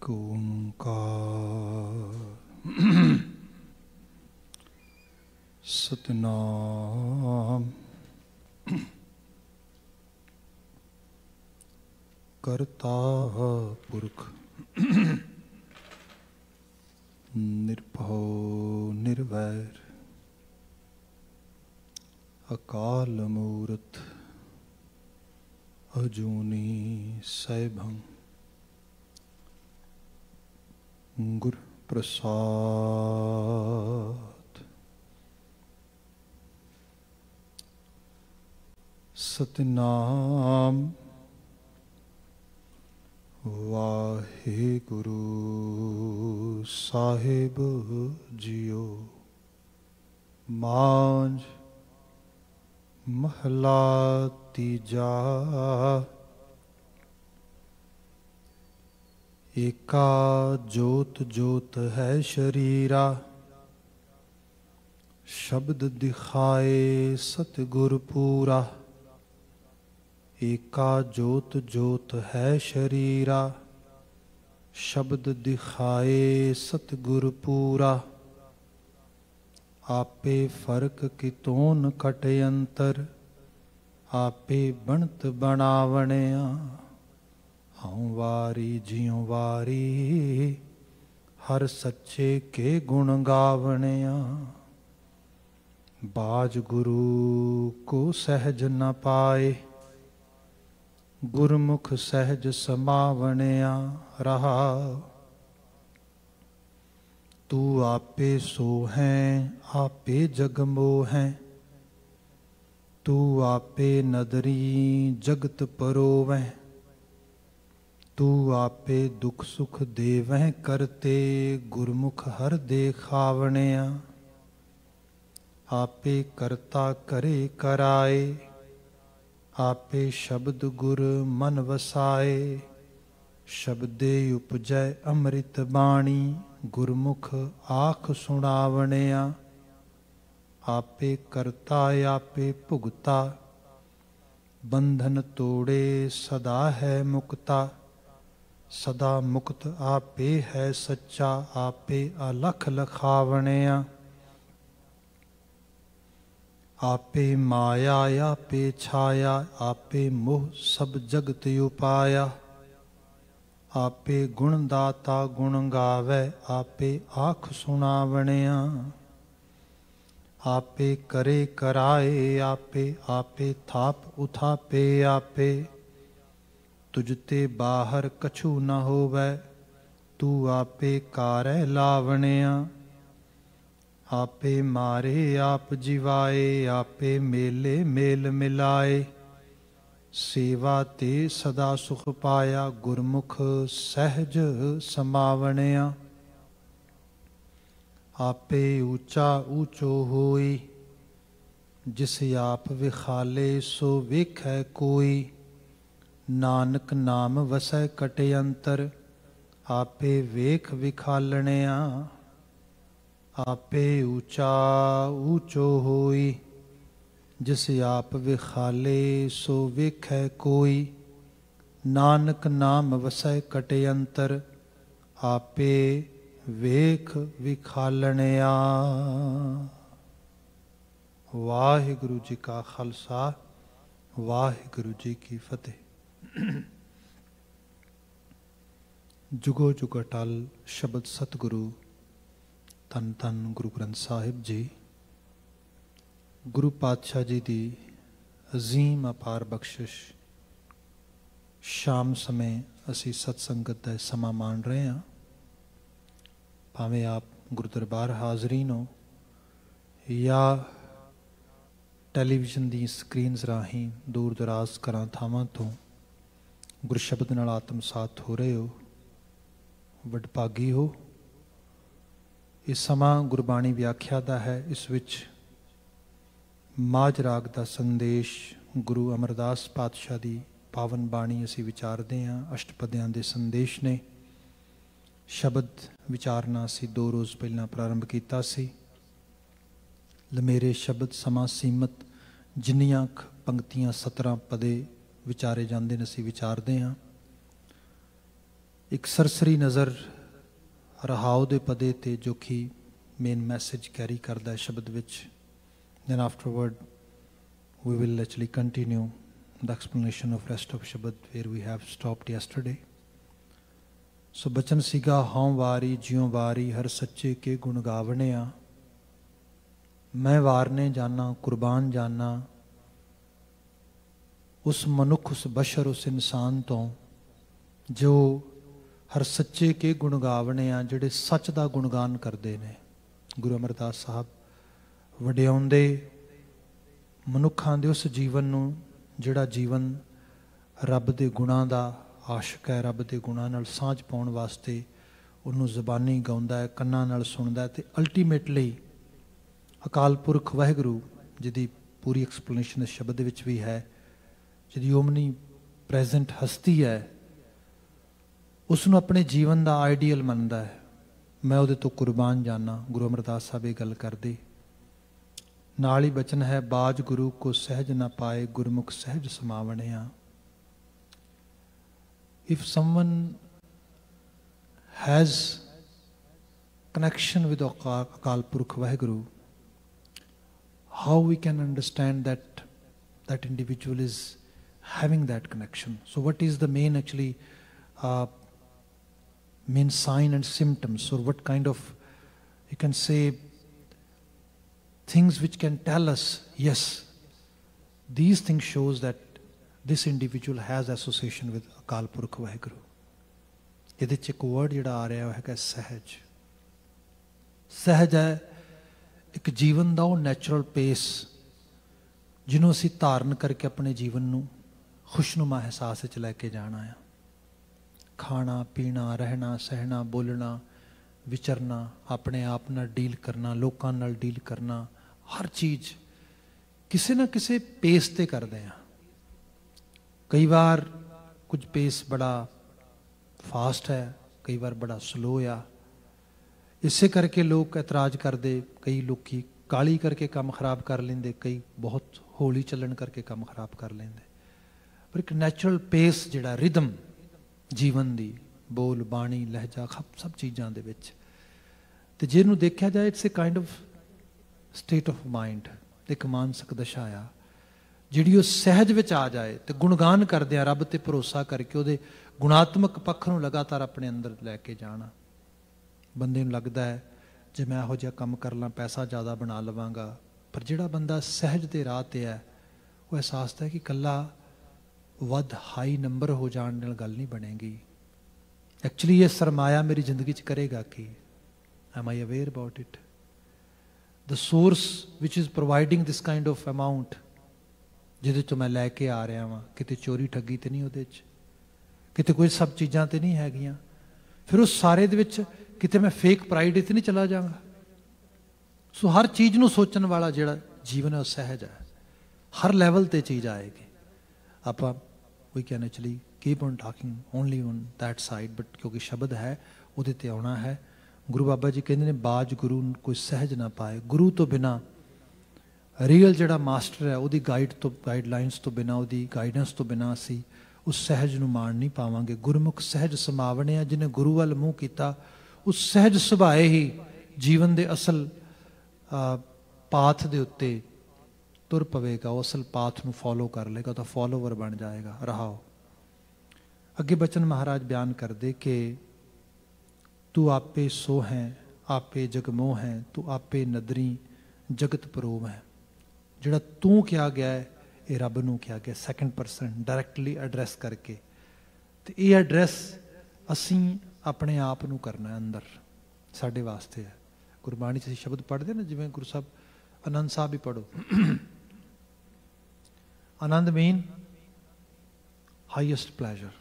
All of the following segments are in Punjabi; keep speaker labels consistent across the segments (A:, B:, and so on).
A: एक ओंकार सतनाम करता पुरख निर्भव निर्वैर अकाल मूरत अजूनी सैभं गुरु प्रसाद सतनाम वाहेगुरु साहिब जियो। मांझ महला तीजा। एका जोत जोत है शरीरा, शब्द दिखाए सतगुर पूरा। एका जोत जोत है शरीरा, शब्द दिखाए सतगुर पूरा। आपे फर्क कितोन कट अंतर, आपे बनत बनावणिया। हूँ वारी जियो वारी, हर सच्चे के गुण गावणिया। बाज गुरु को सहज न पाए, गुरमुख सहज समावणिया रहा। तू आपे सो हैं, आपे जग मोहें। तू आपे नदरी जगत परोवें। तू आपे दुख सुख देवह करते, गुरमुख हर देखावणिया। आपे करता करे कराए, आपे शब्द गुर मन वसाए। शब्दे उपजय अमृत बाणी, गुरमुख आख सुनावणिया। आपे करता आपे भुगता, बंधन तोड़े सदा है मुक्ता। सदा मुक्त आपे है सच्चा, आपे अलख लखावणिया। आपे माया आपे छाया, आपे मोह सब जगत उपाया। आपे गुण दाता गुण गावे, आपे आख सुनावणिया। आपे करे कराए आपे, आपे थाप उथापे आपे। तुझते बाहर कछु न होवै, तू आपे कारै लावणिया। आपे मारे आप जिवाए, आपे मेले मेल मिलाए। सेवा ते सदा सुख पाया, गुरमुख सहज समावणिया। आपे ऊंचा ऊंचो होई, जिस आप विखाले सो वेखै कोई। नानक नाम वसै कटे अंतर, आपे वेख विखालणिया। आपे ऊंचा ऊंचो होई, जिस आप विखाले सो वेखै कोई। नानक नाम वसै कटे अंतर, आपे वेख विखालणिया। वाहिगुरु जी का खालसा, वाहिगुरु जी की फतेह। जुगो जुग अटल शब्द सतगुरु धन धन गुरु ग्रंथ साहिब जी। गुरु पातशाह जी की अजीम अपार बख्शिश। शाम समय असी सत्संगत का समा मान रहे हैं। भावें आप गुरु दरबार हाजरीन हो या टैलीविजन दी स्क्रीनस राही दूर दराज घरां थावां तो गुरु शब्द नाल आत्मसात हो रहे हो, वडभागी हो। इस समा गुरबाणी व्याख्या दा है। इस विच माझ राग दा संदेश गुरु अमरदास पातशाह दी पावन बाणी असी विचारते हैं। अष्टपदियां दे संदेश ने। शब्द विचारना असी 2 रोज़ पहला प्रारंभ किया सी। लमेरे शब्द समा सीमत जिन्नियां पंक्तियां 17 पदे विचारे जाते हैं असी विचारते हाँ। एक सरसरी नज़र रहाओ दे पदे ते जो कि मेन मैसेज कैरी करता है शब्द विच. Then afterward we will actually continue the explanation of rest of Shabad where we have stopped yesterday. So बचन सीगा हों वारी ज्यों वारी हर सच्चे के गुण गावणिया. मैं वारने जाना कुर्बान जाना उस मनुख उस बशर उस इंसान तो जो हर सच्चे के गुण गावने आ जिहड़े सच दा गुणगान करते हैं. गुरु अमरदास साहब वड्याउंदे मनुखां दे उस जीवन नूं जिहड़ा जीवन रब दे गुणां दा आशिक है, रब दे गुणां नाल सांझ पाउण वास्ते उन्होंने ਜ਼ਬਾਨੀ गाउंदा है, ਕੰਨਾਂ ਨਾਲ ਸੁਣਦਾ है, तो अल्टीमेटली अकाल पुरख वाहिगुरू जिहदी पूरी एक्सप्लेनेशन इस शब्द विच भी है, जिहदी ओमनी प्रेजेंट हस्ती है, उसनूं अपने जीवन का आइडियल मनता है. मैं उहदे तो कुर्बान जाना. गुरु अमरदास साहब ये गल करदे. नाल ही बचन है बाज गुरु को सहज ना पाए गुरमुख सहज समावणिया. If someone has connection with Akal Purukh Vaheguru, how we can understand that that individual is having that connection? So what is the main actually main sign and symptoms, or what kind of, you can say, things which can tell us, yes, these things shows that this individual has association with Akal Purukh Vaheguru. ਇਹਦੇ 'ਚ ਇੱਕ ਵਰਡ ਜਿਹੜਾ ਆ ਰਿਹਾ ਹੈ ਸਹਿਜ. ਸਹਿਜ ਹੈ ਇੱਕ ਜੀਵਨ ਦਾ ਉਹ ਨੈਚੁਰਲ ਪੇਸ ਜਿਹਨੂੰ ਅਸੀਂ ਧਾਰਨ ਕਰਕੇ ਆਪਣੇ ਜੀਵਨ ਨੂੰ ਖੁਸ਼ਨੁਮਾ ਅਹਿਸਾਸ ਵਿੱਚ ਲੈ ਕੇ ਜਾਣਾ ਆ. ਖਾਣਾ ਪੀਣਾ ਰਹਿਣਾ ਸਹਿਣਾ ਬੋਲਣਾ ਵਿਚਰਨਾ ਆਪਣੇ ਆਪ ਨਾਲ ਡੀਲ ਕਰਨਾ ਲੋਕਾਂ ਨਾਲ ਡੀਲ ਕਰਨਾ ਹਰ ਚੀਜ਼ ਕਿਸੇ ਨਾ ਕਿਸੇ ਪੇਸ 'ਤੇ ਕਰਦੇ ਹਾਂ. ਕਈ ਵਾਰ ਕੁਝ ਪੇਸ ਬੜਾ फास्ट है, कई बार बड़ा स्लो आ. इसे करके लोग एतराज़ करते, कई लोग काली करके काम खराब कर लेंदे, कई बहुत हौली चलन करके काम खराब कर लेंदे. पर एक नैचुरल पेस जिहड़ा रिदम जीवन दी बोल बाणी लहजा सब चीज़ों दे विच ते जिहनूं देखा जाए it's a kind of state of mind, एक मानसिक दशा आ जिहड़ी उस सहज विच आ जाए तो गुणगान करदे रब ते भरोसा करके उहदे गुणात्मक पक्ष नूं लगातार अपने अंदर लैके जाना. बंदे नूं लगदा है जे मैं इहो जिहा काम कर ਲਾਂ पैसा ज़्यादा बना लवांगा, पर जिहड़ा बंदा सहज दे राह ते है वो एहसास है कि कल्ला वध हाई नंबर हो जाण नाल गल नहीं बनेगी. एक्चुअली ये सरमाया मेरी जिंदगी च करेगा कि am I aware about it. The source which is providing this kind of amount जिहदे चों मैं लैके आ रहा वां, किते चोरी ठगी ते नहीं उहदे च, किते कोई सब चीज़ां तो नहीं हैगियां. फिर उस सारे दे विच किते मैं फेक प्राइड इत्ते नहीं चला जाऊँगा. सो हर चीज़ नूं सोचण वाला जिहड़ा जीवन है सहज है, हर लैवल ते चीज़ आएगी. आपां we can actually keep on talking only on that side, but क्योंकि शब्द है उहदे ते आउणा है. गुरु बाबा जी कहंदे ने बाज गुरु कोई सहज ना पाए. गुरु तो बिना रीयल जिहड़ा मास्टर है ਉਹਦੀ गाइड तो गाइडलाइनस तो बिना ਉਹਦੀ गाइडेंस तो बिना असी उस सहज ਨੂੰ ਮਾਣ नहीं पावांगे. गुरमुख सहज समावणे ਆ जिन्हें गुरु ਵੱਲ ਮੂੰਹ ਕੀਤਾ उस सहज ਸੁਭਾਏ ही जीवन ਦੇ असल पाथ ਦੇ ਉੱਤੇ ਤੁਰ ਪਵੇਗਾ. ਉਹ ਅਸਲ ਪਾਥ ਨੂੰ ਫੋਲੋ ਕਰ ਲੇਗਾ ਤਾਂ ਫੋਲੋਵਰ ਬਣ ਜਾਏਗਾ. ਰਹਾਓ ਅੱਗੇ ਬਚਨ ਮਹਾਰਾਜ ਬਿਆਨ ਕਰਦੇ ਕਿ तू आपे सो है आपे जगमोह है तू आपे नदरी जगत परोव है. ਜਿਹੜਾ ਤੂੰ ਕਿਹਾ ਗਿਆ ਹੈ ਇਹ ਰੱਬ ਨੂੰ ਕਿਹਾ ਗਿਆ ਸੈਕੰਡ ਪਰਸਨ ਡਾਇਰੈਕਟਲੀ ਐਡਰੈਸ ਕਰਕੇ. ਤੇ ਇਹ ਐਡਰੈਸ ਅਸੀਂ ਆਪਣੇ ਆਪ ਨੂੰ ਕਰਨਾ ਹੈ, ਅੰਦਰ ਸਾਡੇ ਵਾਸਤੇ ਹੈ. ਗੁਰਬਾਣੀ 'ਚ ਅਸੀਂ ਸ਼ਬਦ ਪੜ੍ਹਦੇ ਨਾ, ਜਿਵੇਂ ਗੁਰੂ ਸਾਹਿਬ ਆਨੰਦ ਸਾਹਿਬ ਵੀ ਪੜ੍ਹੋ. Anand mean highest pleasure.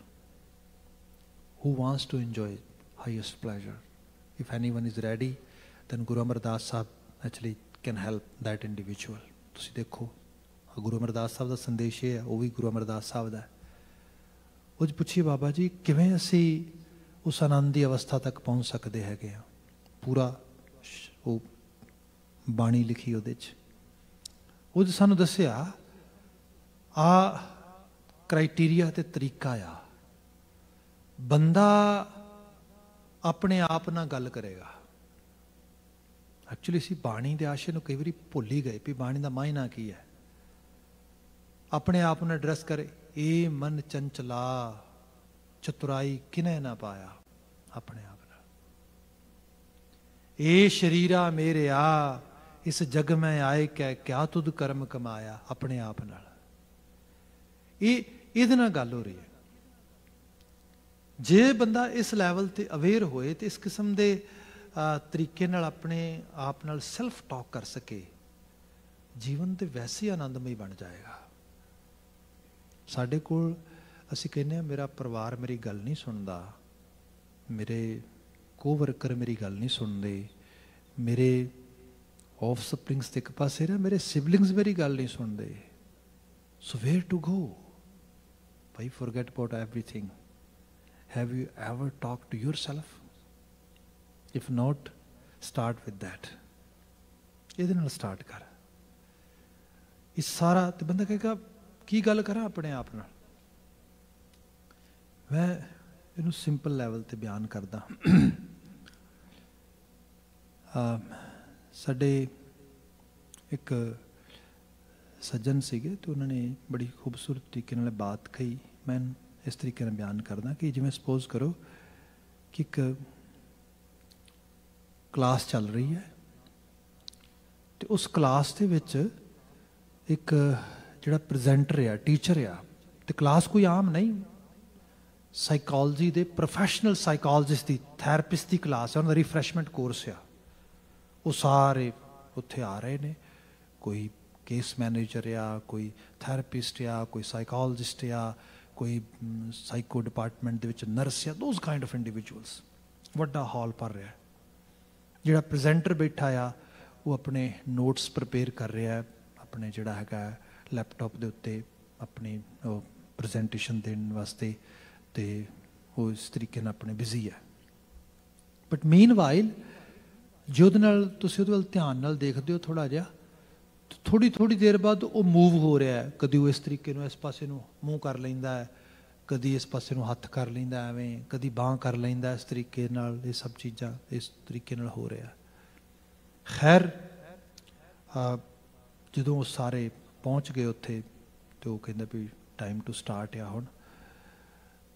A: Who wants to enjoy highest pleasure? If anyone is ready, then Guru Amardas Sahib actually can help that individual. ਤੁਸੀਂ ਦੇਖੋ ਗੁਰੂ ਅਮਰਦਾਸ ਸਾਹਿਬ ਦਾ ਸੰਦੇਸ਼ ਇਹ ਹੈ, ਉਹ ਵੀ ਗੁਰੂ ਅਮਰਦਾਸ ਸਾਹਿਬ ਦਾ. ਉਹ 'ਚ ਪੁੱਛੀਏ ਬਾਬਾ ਜੀ ਕਿਵੇਂ ਅਸੀਂ ਉਸ ਆਨੰਦ ਦੀ ਅਵਸਥਾ ਤੱਕ ਪਹੁੰਚ ਸਕਦੇ ਹੈਗੇ ਆ. ਪੂਰਾ ਉਹ ਬਾਣੀ ਲਿਖੀ ਉਹਦੇ 'ਚ, ਉਹ 'ਚ ਸਾਨੂੰ ਦੱਸਿਆ ਆ ਕ੍ਰਾਈਟੀਰੀਆ ਤੇ ਤਰੀਕਾ ਆ. ਬੰਦਾ ਆਪਣੇ ਆਪ ਨਾਲ ਗੱਲ ਕਰੇਗਾ। ਐਕਚੁਅਲੀ ਅਸੀਂ ਬਾਣੀ ਦੇ ਆਸ਼ੇ ਨੂੰ ਕਈ ਵਾਰੀ ਭੁੱਲ ਹੀ ਗਏ ਵੀ ਬਾਣੀ ਦਾ ਮਾਇਨਾ ਕੀ ਹੈ। ਆਪਣੇ ਆਪ ਨੂੰ ਐਡਰੈਸ ਕਰੇ, ਇਹ ਮਨ ਚੰਚਲਾ ਚਤੁਰਾਈ ਕਿਨੇ ਨਾ ਪਾਇਆ, ਆਪਣੇ ਆਪ ਨਾਲ। ਇਹ ਸ਼ਰੀਰਾ ਮੇਰਿਆ ਇਸ ਜਗ ਮੈਂ ਆਏ ਕਹਿ ਕਿਆ ਤੁਧ ਕਰਮ ਕਮਾਇਆ, ਆਪਣੇ ਆਪ ਨਾਲ। ਇਹਦੇ ਨਾਲ ਗੱਲ ਹੋ ਰਹੀ ਹੈ। ਜੇ ਬੰਦਾ ਇਸ ਲੈਵਲ ਤੇ ਅਵੇਅਰ ਹੋਏ ਤੇ ਇਸ ਕਿਸਮ ਦੇ ਤਰੀਕੇ ਨਾਲ ਆਪਣੇ ਆਪ ਨਾਲ ਸੈਲਫ ਟਾਕ ਕਰ ਸਕੇ, ਜੀਵਨ ਤੇ ਵੈਸੇ ਹੀ ਆਨੰਦਮਈ ਬਣ ਜਾਏਗਾ। ਸਾਡੇ ਕੋਲ ਅਸੀਂ ਕਹਿੰਦੇ ਹਾਂ ਮੇਰਾ ਪਰਿਵਾਰ ਮੇਰੀ ਗੱਲ ਨਹੀਂ ਸੁਣਦਾ, ਮੇਰੇ ਕੋਵਰਕਰ ਮੇਰੀ ਗੱਲ ਨਹੀਂ ਸੁਣਦੇ, ਮੇਰੇ ਆਫ ਸਪਰਿੰਗਸ ਤੇ ਇੱਕ ਪਾਸੇ ਨਾ ਮੇਰੇ ਸਿਬਲਿੰਗਸ ਮੇਰੀ ਗੱਲ ਨਹੀਂ ਸੁਣਦੇ। ਸੋ wear to go Bhai, forget about everything. Have you ever talked to yourself? If not, start with that. ਇਹਦੇ ਨਾਲ ਸਟਾਰਟ ਕਰ। ਇਸ ਸਾਰਾ ਤੇ ਬੰਦਾ ਕਹੇਗਾ ਕੀ ਗੱਲ ਕਰਾਂ ਆਪਣੇ ਆਪ ਨਾਲ। ਮੈਂ ਇਹਨੂੰ ਸਿੰਪਲ ਲੈਵਲ ਤੇ ਬਿਆਨ ਕਰਦਾ। ਸਾਡੇ ਇੱਕ ਸੱਜਣ ਸੀਗੇ ਤੇ ਉਹਨਾਂ ਨੇ ਬੜੀ ਖੂਬਸੂਰਤ ਤਰੀਕੇ ਨਾਲ ਬਾਤ ਕਹੀ। ਮੈਂ ਇਸ ਤਰੀਕੇ ਨਾਲ ਬਿਆਨ ਕਰਦਾ ਕਿ ਜਿਵੇਂ ਸਪੋਜ਼ ਕਰੋ ਕਿ ਇੱਕ ਕਲਾਸ ਚੱਲ ਰਹੀ ਹੈ ਤੇ ਉਸ ਕਲਾਸ ਦੇ ਵਿੱਚ ਇੱਕ ਜਿਹੜਾ ਪ੍ਰੈਜ਼ੈਂਟਰ ਆ, ਟੀਚਰ ਆ, ਤੇ ਕਲਾਸ ਕੋਈ ਆਮ ਨਹੀਂ, ਸਾਈਕੋਲੋਜੀ ਦੇ ਪ੍ਰੋਫੈਸ਼ਨਲ ਸਾਈਕੋਲੋਜਿਸਟ ਦੀ, ਥੈਰੇਪਿਸਟ ਦੀ ਕਲਾਸ ਹੈ। ਉਹਨਾਂ ਦਾ ਰਿਫਰੈਸ਼ਮੈਂਟ ਕੋਰਸ ਆ। ਉਹ ਸਾਰੇ ਉੱਥੇ ਆ ਰਹੇ ਨੇ। ਕੋਈ ਕੇਸ ਮੈਨੇਜਰ ਆ, ਕੋਈ ਥੈਰੇਪਿਸਟ ਆ, ਕੋਈ ਸਾਈਕੋਲੋਜਿਸਟ ਆ, ਕੋਈ ਸਾਈਕੋ ਡਿਪਾਰਟਮੈਂਟ ਦੇ ਵਿੱਚ ਨਰਸ ਆ, ਦੋਜ਼ ਕਾਈਂਡ ਆਫ ਇੰਡੀਵਿਜੂਅਲਸ। ਵੱਡਾ ਹਾਲ ਭਰ ਰਿਹਾ। ਜਿਹੜਾ ਪ੍ਰੈਜ਼ੈਂਟਰ ਬੈਠਾ ਆ ਉਹ ਆਪਣੇ ਨੋਟਸ ਪ੍ਰਿਪੇਅਰ ਕਰ ਰਿਹਾ, ਆਪਣੇ ਜਿਹੜਾ ਹੈਗਾ ਲੈਪਟਾਪ ਦੇ ਉੱਤੇ ਆਪਣੀ ਪ੍ਰੈਜ਼ੈਂਟੇਸ਼ਨ ਦੇਣ ਵਾਸਤੇ, ਤੇ ਉਹ ਇਸ ਤਰੀਕੇ ਨਾਲ ਆਪਣੇ ਬਿਜ਼ੀ ਹੈ। ਬਟ ਮੀਨਵਾਈਲ ਜੇ ਉਹਦੇ ਨਾਲ ਤੁਸੀਂ ਉਹਦੇ ਵੱਲ ਧਿਆਨ ਨਾਲ ਦੇਖਦੇ ਹੋ ਥੋੜ੍ਹਾ ਜਿਹਾ, ਥੋੜ੍ਹੀ ਦੇਰ ਬਾਅਦ ਉਹ ਮੂਵ ਹੋ ਰਿਹਾ ਹੈ। ਕਦੀ ਉਹ ਇਸ ਤਰੀਕੇ ਨੂੰ ਇਸ ਪਾਸੇ ਨੂੰ ਮੂੰਹ ਕਰ ਲੈਂਦਾ ਹੈ, ਕਦੀ ਇਸ ਪਾਸੇ ਨੂੰ ਹੱਥ ਕਰ ਲੈਂਦਾ ਐਵੇਂ, ਕਦੀ ਬਾਂਹ ਕਰ ਲੈਂਦਾ ਇਸ ਤਰੀਕੇ ਨਾਲ। ਇਹ ਸਭ ਚੀਜ਼ਾਂ ਇਸ ਤਰੀਕੇ ਨਾਲ ਹੋ ਰਿਹਾ। ਖੈਰ ਜਦੋਂ ਉਹ ਸਾਰੇ ਪਹੁੰਚ ਗਏ ਉੱਥੇ ਤੇ ਉਹ ਕਹਿੰਦਾ ਵੀ ਟਾਈਮ ਟੂ ਸਟਾਰਟ ਆ ਹੁਣ।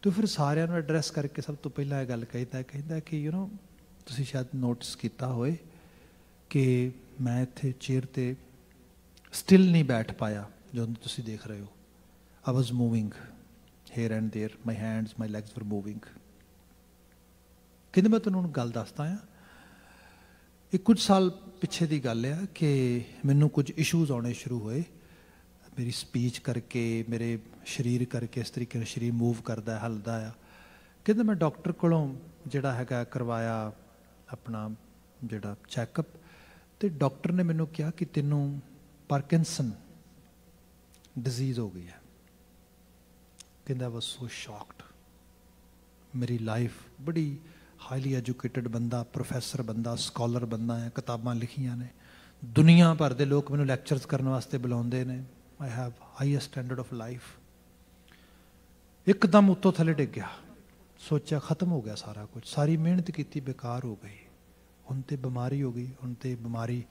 A: ਤੇ ਫਿਰ ਸਾਰਿਆਂ ਨੂੰ ਐਡਰੈਸ ਕਰਕੇ ਸਭ ਤੋਂ ਪਹਿਲਾਂ ਇਹ ਗੱਲ ਕਹਿੰਦਾ ਕਿ ਯੂ ਨੋ ਤੁਸੀਂ ਸ਼ਾਇਦ ਨੋਟਿਸ ਕੀਤਾ ਹੋਏ ਕਿ ਮੈਂ ਇੱਥੇ ਚੇਅਰ 'ਤੇ ਸਟਿਲ ਨਹੀਂ ਬੈਠ ਪਾਇਆ ਜਦੋਂ ਤੁਸੀਂ ਦੇਖ ਰਹੇ ਹੋ। I was moving here and there, my hands my legs were moving. ਕਹਿੰਦੇ ਮੈਂ ਤੁਹਾਨੂੰ ਹੁਣ ਗੱਲ ਦੱਸਦਾ ਹਾਂ। ਇਹ ਕੁਝ ਸਾਲ ਪਿੱਛੇ ਦੀ ਗੱਲ ਆ ਕਿ ਮੈਨੂੰ ਕੁਝ ਇਸ਼ੂਜ਼ ਆਉਣੇ ਸ਼ੁਰੂ ਹੋਏ ਮੇਰੀ ਸਪੀਚ ਕਰਕੇ, ਮੇਰੇ ਸਰੀਰ ਕਰਕੇ। ਇਸ ਤਰੀਕੇ ਨਾਲ ਸਰੀਰ ਮੂਵ ਕਰਦਾ, ਹੱਲਦਾ ਆ। ਕਹਿੰਦੇ ਮੈਂ ਡਾਕਟਰ ਕੋਲੋਂ ਜਿਹੜਾ ਹੈਗਾ ਕਰਵਾਇਆ ਆਪਣਾ ਜਿਹੜਾ ਚੈੱਕਅਪ, ਤੇ ਡਾਕਟਰ ਨੇ ਮੈਨੂੰ ਕਿਹਾ ਕਿ ਤੈਨੂੰ ਪਾਰਕਿੰਸਨ ਡਿਜ਼ੀਜ਼ ਹੋ ਗਈ ਹੈ। ਕਹਿੰਦਾ ਆਈ ਵਾਜ਼ ਸੋ ਸ਼ੌਕਡ। ਮੇਰੀ ਲਾਈਫ ਬੜੀ ਹਾਈਲੀ ਐਜੂਕੇਟਡ ਬੰਦਾ, ਪ੍ਰੋਫੈਸਰ ਬੰਦਾ, ਸਕਾਲਰ ਬੰਦਾ ਹੈ, ਕਿਤਾਬਾਂ ਲਿਖੀਆਂ ਨੇ, ਦੁਨੀਆ ਭਰ ਦੇ ਲੋਕ ਮੈਨੂੰ ਲੈਕਚਰਸ ਕਰਨ ਵਾਸਤੇ ਬੁਲਾਉਂਦੇ ਨੇ। I have highest standard of life. ਇੱਕਦਮ ਉੱਤੋਂ ਥੱਲੇ ਡਿੱਗ ਗਿਆ। ਸੋਚਿਆ ਖਤਮ ਹੋ ਗਿਆ ਸਾਰਾ ਕੁਝ, ਸਾਰੀ ਮਿਹਨਤ ਕੀਤੀ ਬੇਕਾਰ ਹੋ ਗਈ। ਹੁਣ ਤੇ ਬਿਮਾਰੀ ਹੋ ਗਈ, ਹੁਣ ਤੇ ਬਿਮਾਰੀ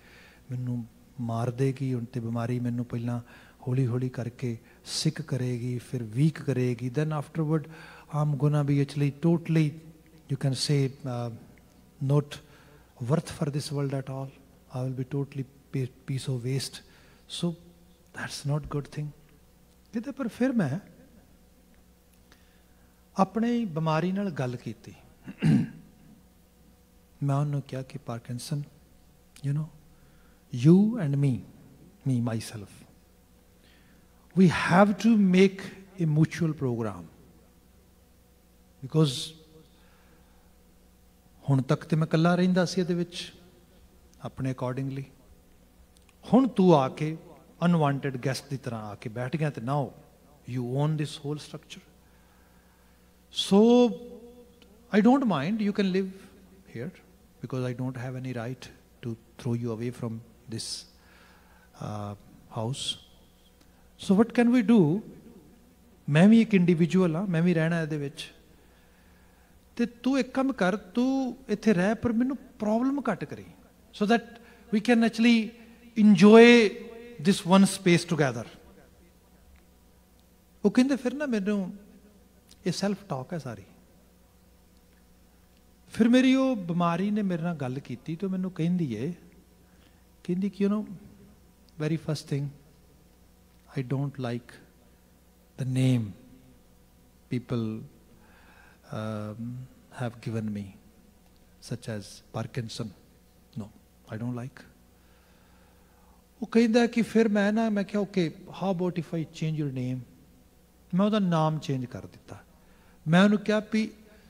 A: ਮੈਨੂੰ ਮਾਰ ਦੇਗੀ। ਹੁਣ ਤੇ ਬਿਮਾਰੀ ਮੈਨੂੰ ਪਹਿਲਾਂ ਹੌਲੀ ਹੌਲੀ ਕਰਕੇ ਸਿੱਕ ਕਰੇਗੀ, ਫਿਰ ਵੀਕ ਕਰੇਗੀ। Then afterward I'm gonna be actually totally you can say not worth for this world at all. I will be totally piece of waste. So that's not good thing. कहते पर फिर मैं अपने बीमारी नाल गल कीती। मैं उन्होंने कहा कि Parkinson, you know, you and me myself, we have to make a mutual program because ਹੁਣ ਤੱਕ ਤੇ ਮੈਂ ਇਕੱਲਾ ਰਹਿੰਦਾ ਸੀ ਇਹਦੇ ਵਿੱਚ ਆਪਣੇ ਅਕੋਰਡਿੰਗਲੀ। ਹੁਣ ਤੂੰ ਆ ਕੇ ਅਨਵਾਂਟਡ ਗੈਸਟ ਦੀ ਤਰ੍ਹਾਂ ਆ ਕੇ ਬੈਠ ਗਿਆ ਤੇ now you own this whole structure. So I don't mind, you can live here because I don't have any right to throw you away from this house. So what can we do? ਮੈਂ ਵੀ ਇੱਕ ਇੰਡੀਵਿਜੂਅਲ ਹਾਂ, ਮੈਂ ਵੀ ਰਹਿਣਾ ਇਹਦੇ ਵਿੱਚ। ਤੇ ਤੂੰ ਇੱਕ ਕੰਮ ਕਰ, ਤੂੰ ਇੱਥੇ ਰਹਿ ਪਰ ਮੈਨੂੰ ਪ੍ਰੋਬਲਮ ਘੱਟ ਕਰੀ, so that we can actually enjoy this one space together. ਉਹ ਕਹਿੰਦੇ ਫਿਰ ਨਾ ਮੈਨੂੰ ਇਹ ਸੈਲਫ ਟਾਕ ਹੈ ਸਾਰੀ। ਫਿਰ ਮੇਰੀ ਉਹ ਬਿਮਾਰੀ ਨੇ ਮੇਰੇ ਨਾਲ ਗੱਲ ਕੀਤੀ ਤੇ ਮੈਨੂੰ ਕਹਿੰਦੀ ਕਿ you know very first thing, I don't like the name people have given me, such as Parkinson. No, I don't like. वो कहता है कि फिर मैं क्या okay, how about if I change your name? मैं उसका नाम चेंज कर दिता। मैं उन्हें क्या भी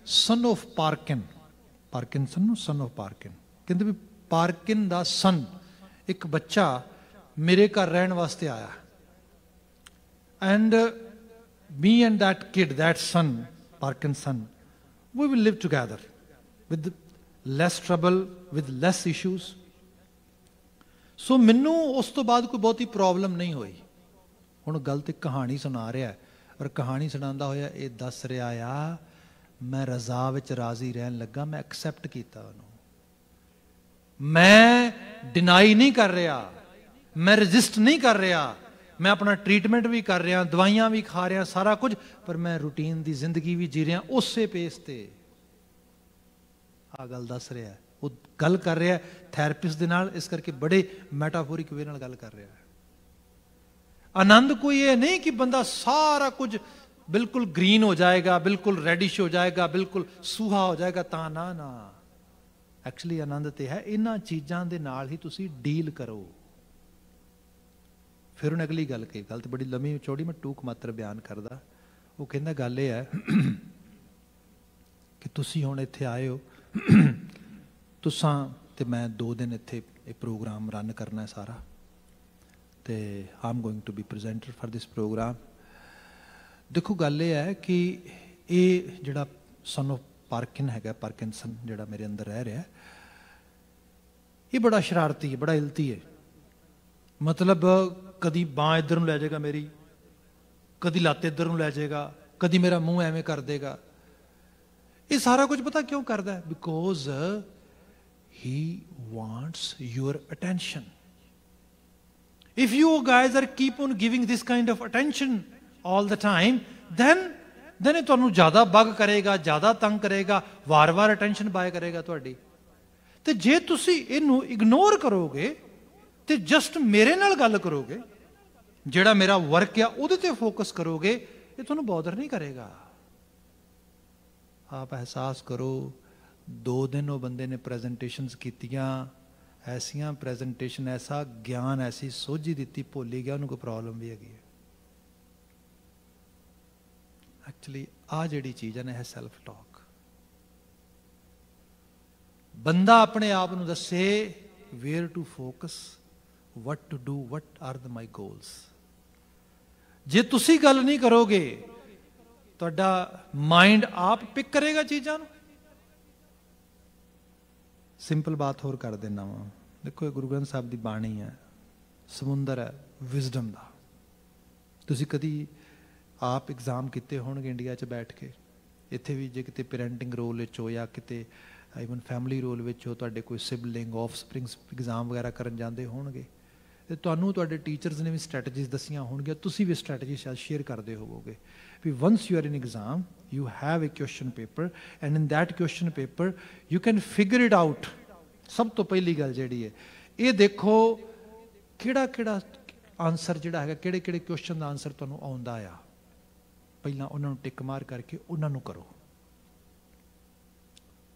A: son of Parkinson, son of Parkin। कहते भी Parkin दा son, एक बच्चा मेरे घर रहने वास्ते आया। And me and that kid, that son, Parkinson, we will live together with less trouble, with less issues. So ਮੈਨੂੰ ਉਸ ਤੋਂ ਬਾਅਦ ਕੋਈ ਬਹੁਤੀ ਪ੍ਰੋਬਲਮ ਨਹੀਂ ਹੋਈ। ਹੁਣ ਗਲਤ ਇੱਕ ਕਹਾਣੀ ਸੁਣਾ ਰਿਹਾ ਔਰ ਕਹਾਣੀ ਸੁਣਾਉਂਦਾ ਹੋਇਆ ਇਹ ਦੱਸ ਰਿਹਾ ਆ ਮੈਂ ਰਜ਼ਾ ਵਿੱਚ ਰਾਜ਼ੀ ਰਹਿਣ ਲੱਗਾ, ਮੈਂ ਐਕਸੈਪਟ ਕੀਤਾ ਉਹਨੂੰ, ਮੈਂ ਡਿਨਾਈ ਨਹੀਂ ਕਰ ਰਿਹਾ, ਮੈਂ ਰਜਿਸਟ ਨਹੀਂ ਕਰ ਰਿਹਾ, मैं अपना ट्रीटमेंट भी कर रहा, दवाइयां भी खा रहा, सारा कुछ, पर मैं रूटीन की जिंदगी भी जी रहा उस पेस से। आ गल दस रहा है, वो गल कर रहा है थैरेपिस्ट दे नाल, इस करके बड़े मैटाफोरिक वे नाल गल कर रहा है। आनंद कोई ये नहीं कि बंदा सारा कुछ बिल्कुल ग्रीन हो जाएगा, बिल्कुल रेडिश हो जाएगा, बिल्कुल सूहा हो जाएगा, ता ना ना। एक्चुअली आनंद तो है इन्हां चीज़ां दे नाल ही तुसी डील करो। फिर उन्हें अगली गल कही, गल तो बड़ी लम्मी चौड़ी, मैं टूक मात्र बयान करदा। वो कहना गल ये है कि तुसी हुण इत्थे आए हो, तुसां ते मैं 2 दिन इत्थे प्रोग्राम रन करना है सारा, ते I am going to be presenter for this program. देखो गल ये है कि ये जिहड़ा सन ऑफ पार्किन हैगा, पार्किनसन जिहड़ा मेरे अंदर रह रहा है, ये बड़ा शरारती है, बड़ा इल्ती है। मतलब कदी बांह इधर लै जाएगा मेरी, कदी लत्त इधर लै जाएगा, कदी मेरा मूँह एवें कर देगा। ये सारा कुछ पता क्यों करता है? Because he wants your attention. If you guys are keep on giving this kind of attention all the time, then ये तुहानू ज्यादा बग करेगा, ज्यादा तंग करेगा, वार वार अटेंशन बाय करेगा तुहाडी। ते जे तुसी इनू इग्नोर करोगे तो जस्ट मेरे नाल गल करोगे, जिहड़ा मेरा वर्क आ उहदे ते फोकस करोगे, ये तुहानू बॉदर नहीं करेगा। आप एहसास करो 2 दिन वो बंदे ने प्रेजेंटेशनस कीतियां, ऐसियां प्रेजेंटेशन, ऐसा ज्ञान, ऐसी सोझी दी, भुल ही गया उन्होंने कोई प्रॉब्लम भी हैगी। एक्चुअली आ जिहड़ी चीज़ है ना, सैल्फ टॉक। बंदा अपने आप नूं दसे where to focus, what to do, what are my goals। जे तुसी गल नहीं करोगे तुहाडा माइंड आप पिक करेगा चीज़ां नूं। सिंपल बात होर कर देना वा, देखो ये गुरु ग्रंथ साहब की बाणी है, समुंदर है विजडम का। तुसी कदी आप एग्जाम किते होणगे इंडिया च बैठ के, इत्थे भी जे किते पेरेंटिंग रोल विच हो या किते ईवन फैमिली रोल विच हो, तुहाडे कोई सिबलिंग ऑफ स्प्रिंग्स एग्जाम वगैरह करन जांदे होणगे, ते तुहानू तुहाडे टीचर्स ने भी स्ट्रैटेजीज दसियां होणगियां, तुसी भी स्ट्रैटेजी शायद शेयर करते होवोगे भी once you are in exam you have a question paper and in that question paper you can figure it out. सब तो पहली गल जिहड़ी है ये देखो किहड़ा किहड़ा आंसर जिहड़ा हैगा, किहड़े किहड़े क्वेश्चन दा आंसर तुहानू आउंदा आ, पहलां उन्हां नूं टिक मार करके उन्हां नूं करो,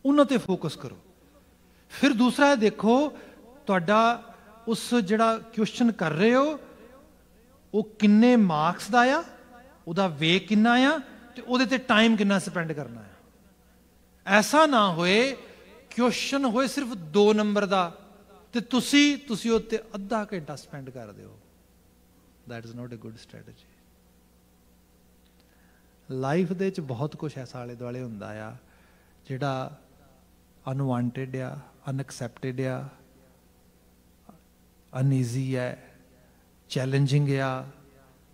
A: उन्हां ते फोकस करो। फिर दूसरा है देखो तुहाडा उस जिहड़ा क्वेश्चन कर रहे हो वो किन्ने मार्क्स दा आ, उहदा वे किन्ना आ, ते उहदे ते टाइम किन्ना स्पेंड करना है। ऐसा ना होए क्वेश्चन होए सिर्फ 2 नंबर दा ते तुसी उत्ते अद्धा घंटा स्पेंड कर दिओ। That is not a good strategy. Life दे च बहुत कुछ ऐसा आले दुआले हुंदा आ जिहड़ा अनवांटेड आ, अनएक्सैप्टेड आ, अनईजी है, चैलेंजिंग है,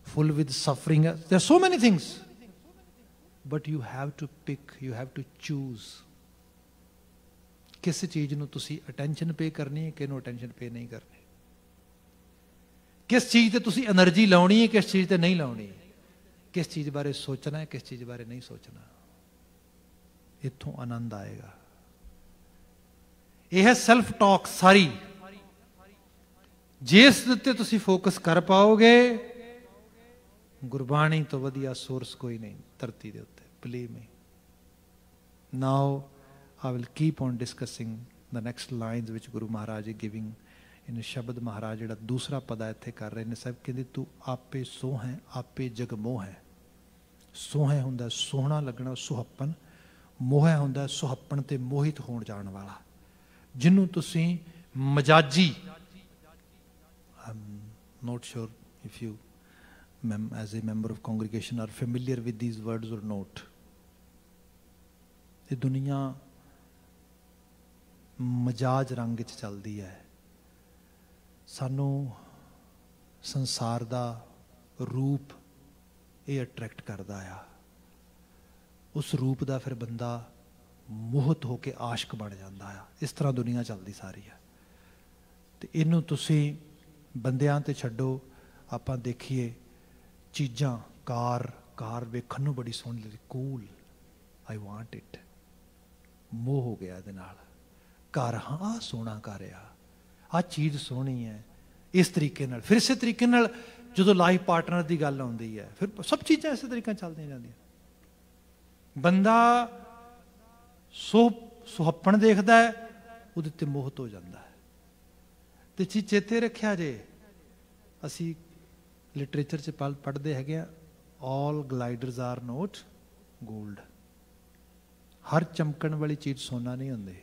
A: फुल विद सफरिंग है। There are so many things but you have to pick, you have to choose किस चीज़ ਨੂੰ ਤੁਸੀਂ ਅਟੈਂਸ਼ਨ ਪੇ ਕਰਨੀ ਹੈ, ਕਿਹਨੂੰ ਅਟੈਂਸ਼ਨ ਪੇ ਨਹੀਂ ਕਰਨੀ, ਕਿਸ ਚੀਜ਼ ਤੇ ਤੁਸੀਂ એનર્ਜੀ ਲਾਉਣੀ ਹੈ, ਕਿਸ ਚੀਜ਼ ਤੇ ਨਹੀਂ ਲਾਉਣੀ, ਕਿਸ ਚੀਜ਼ ਬਾਰੇ ਸੋਚਣਾ ਹੈ, ਕਿਸ ਚੀਜ਼ ਬਾਰੇ ਨਹੀਂ ਸੋਚਣਾ। ਇੱਥੋਂ ਆਨੰਦ ਆਏਗਾ। ਇਹ ਹੈ ਸੈਲਫ ਟਾਕ ਸਾਰੀ। ਜਿਸ ਦੇ ਉੱਤੇ ਤੁਸੀਂ ਫੋਕਸ ਕਰ ਪਾਓਗੇ, ਗੁਰਬਾਣੀ ਤੋਂ ਵਧੀਆ ਸੋਰਸ ਕੋਈ ਨਹੀਂ ਧਰਤੀ ਦੇ ਉੱਤੇ, believe me. Now I will keep on discussing the next lines which Guru Maharaj is giving in ਸ਼ਬਦ ਮਹਾਰਾਜ ਜਿਹੜਾ ਦੂਸਰਾ ਪਦਾ ਇੱਥੇ ਕਰ ਰਹੇ ਨੇ। ਸਭ ਕਹਿੰਦੇ ਤੂੰ ਆਪੇ ਸੋ ਹੈ, ਆਪੇ ਜਗਮੋਹ ਹੈ। ਸੋਹੈ ਹੁੰਦਾ ਸੋਹਣਾ ਲੱਗਣਾ, ਸੁਹੱਪਣ। ਮੋਹ ਹੁੰਦਾ ਸੁਹੱਪਣ ਤੇ ਮੋਹਿਤ ਹੋਣ ਜਾਣ ਵਾਲਾ, ਜਿਹਨੂੰ ਤੁਸੀਂ ਮਜਾਜੀ, I'm not sure if you as a member of congregation are familiar with these words or not। ਇਹ ਦੁਨੀਆ ਮਜਾਜ ਰੰਗ 'ਚ ਚੱਲਦੀ ਹੈ। ਸਾਨੂੰ ਸੰਸਾਰ ਦਾ ਰੂਪ ਇਹ ਅਟਰੈਕਟ ਕਰਦਾ ਆ। ਉਸ ਰੂਪ ਦਾ ਫਿਰ ਬੰਦਾ ਮੋਹਿਤ ਹੋ ਕੇ ਆਸ਼ਕ ਬਣ ਜਾਂਦਾ ਆ। ਇਸ ਤਰ੍ਹਾਂ ਦੁਨੀਆ ਚੱਲਦੀ ਸਾਰੀ ਆ। ਅਤੇ ਇਹਨੂੰ ਤੁਸੀਂ ਬੰਦਿਆਂ 'ਤੇ ਛੱਡੋ। ਆਪਾਂ ਦੇਖੀਏ ਚੀਜ਼ਾਂ, ਕਾਰ ਵੇਖਣ ਨੂੰ ਬੜੀ ਸੋਹਣੀ ਲੱਗਦੀ, ਕੂਲ, ਆਈ ਵਾਂਟ ਇਟ। ਮੋਹ ਹੋ ਗਿਆ ਇਹਦੇ ਨਾਲ। ਘਰ, ਹਾਂ ਸੋਹਣਾ ਘਰ ਆ, ਆਹ ਚੀਜ਼ ਸੋਹਣੀ ਹੈ। ਇਸ ਤਰੀਕੇ ਨਾਲ ਫਿਰ ਇਸੇ ਤਰੀਕੇ ਨਾਲ ਜਦੋਂ ਲਾਈਫ ਪਾਰਟਨਰ ਦੀ ਗੱਲ ਆਉਂਦੀ ਹੈ, ਫਿਰ ਸਭ ਚੀਜ਼ਾਂ ਇਸੇ ਤਰੀਕੇ ਨਾਲ ਚੱਲਦੀਆਂ ਜਾਂਦੀਆਂ। ਬੰਦਾ ਸੁਹੱਪਣ ਦੇਖਦਾ ਹੈ, ਉਹਦੇ ਤੇ ਮੋਹਿਤ ਹੋ ਜਾਂਦਾ ਹੈ। ਤੇ ਚੇਤੇ ਰੱਖਿਆ ਜੇ, ਅਸੀਂ ਲਿਟਰੇਚਰ 'ਚ ਪੜ੍ਹਦੇ ਹੈਗੇ ਆ, ਆਲ ਗਲਾਈਡਰਸ ਆਰ ਨੋਟ ਗੋਲਡ। ਹਰ ਚਮਕਣ ਵਾਲੀ ਚੀਜ਼ ਸੋਨਾ ਨਹੀਂ ਹੁੰਦੀ।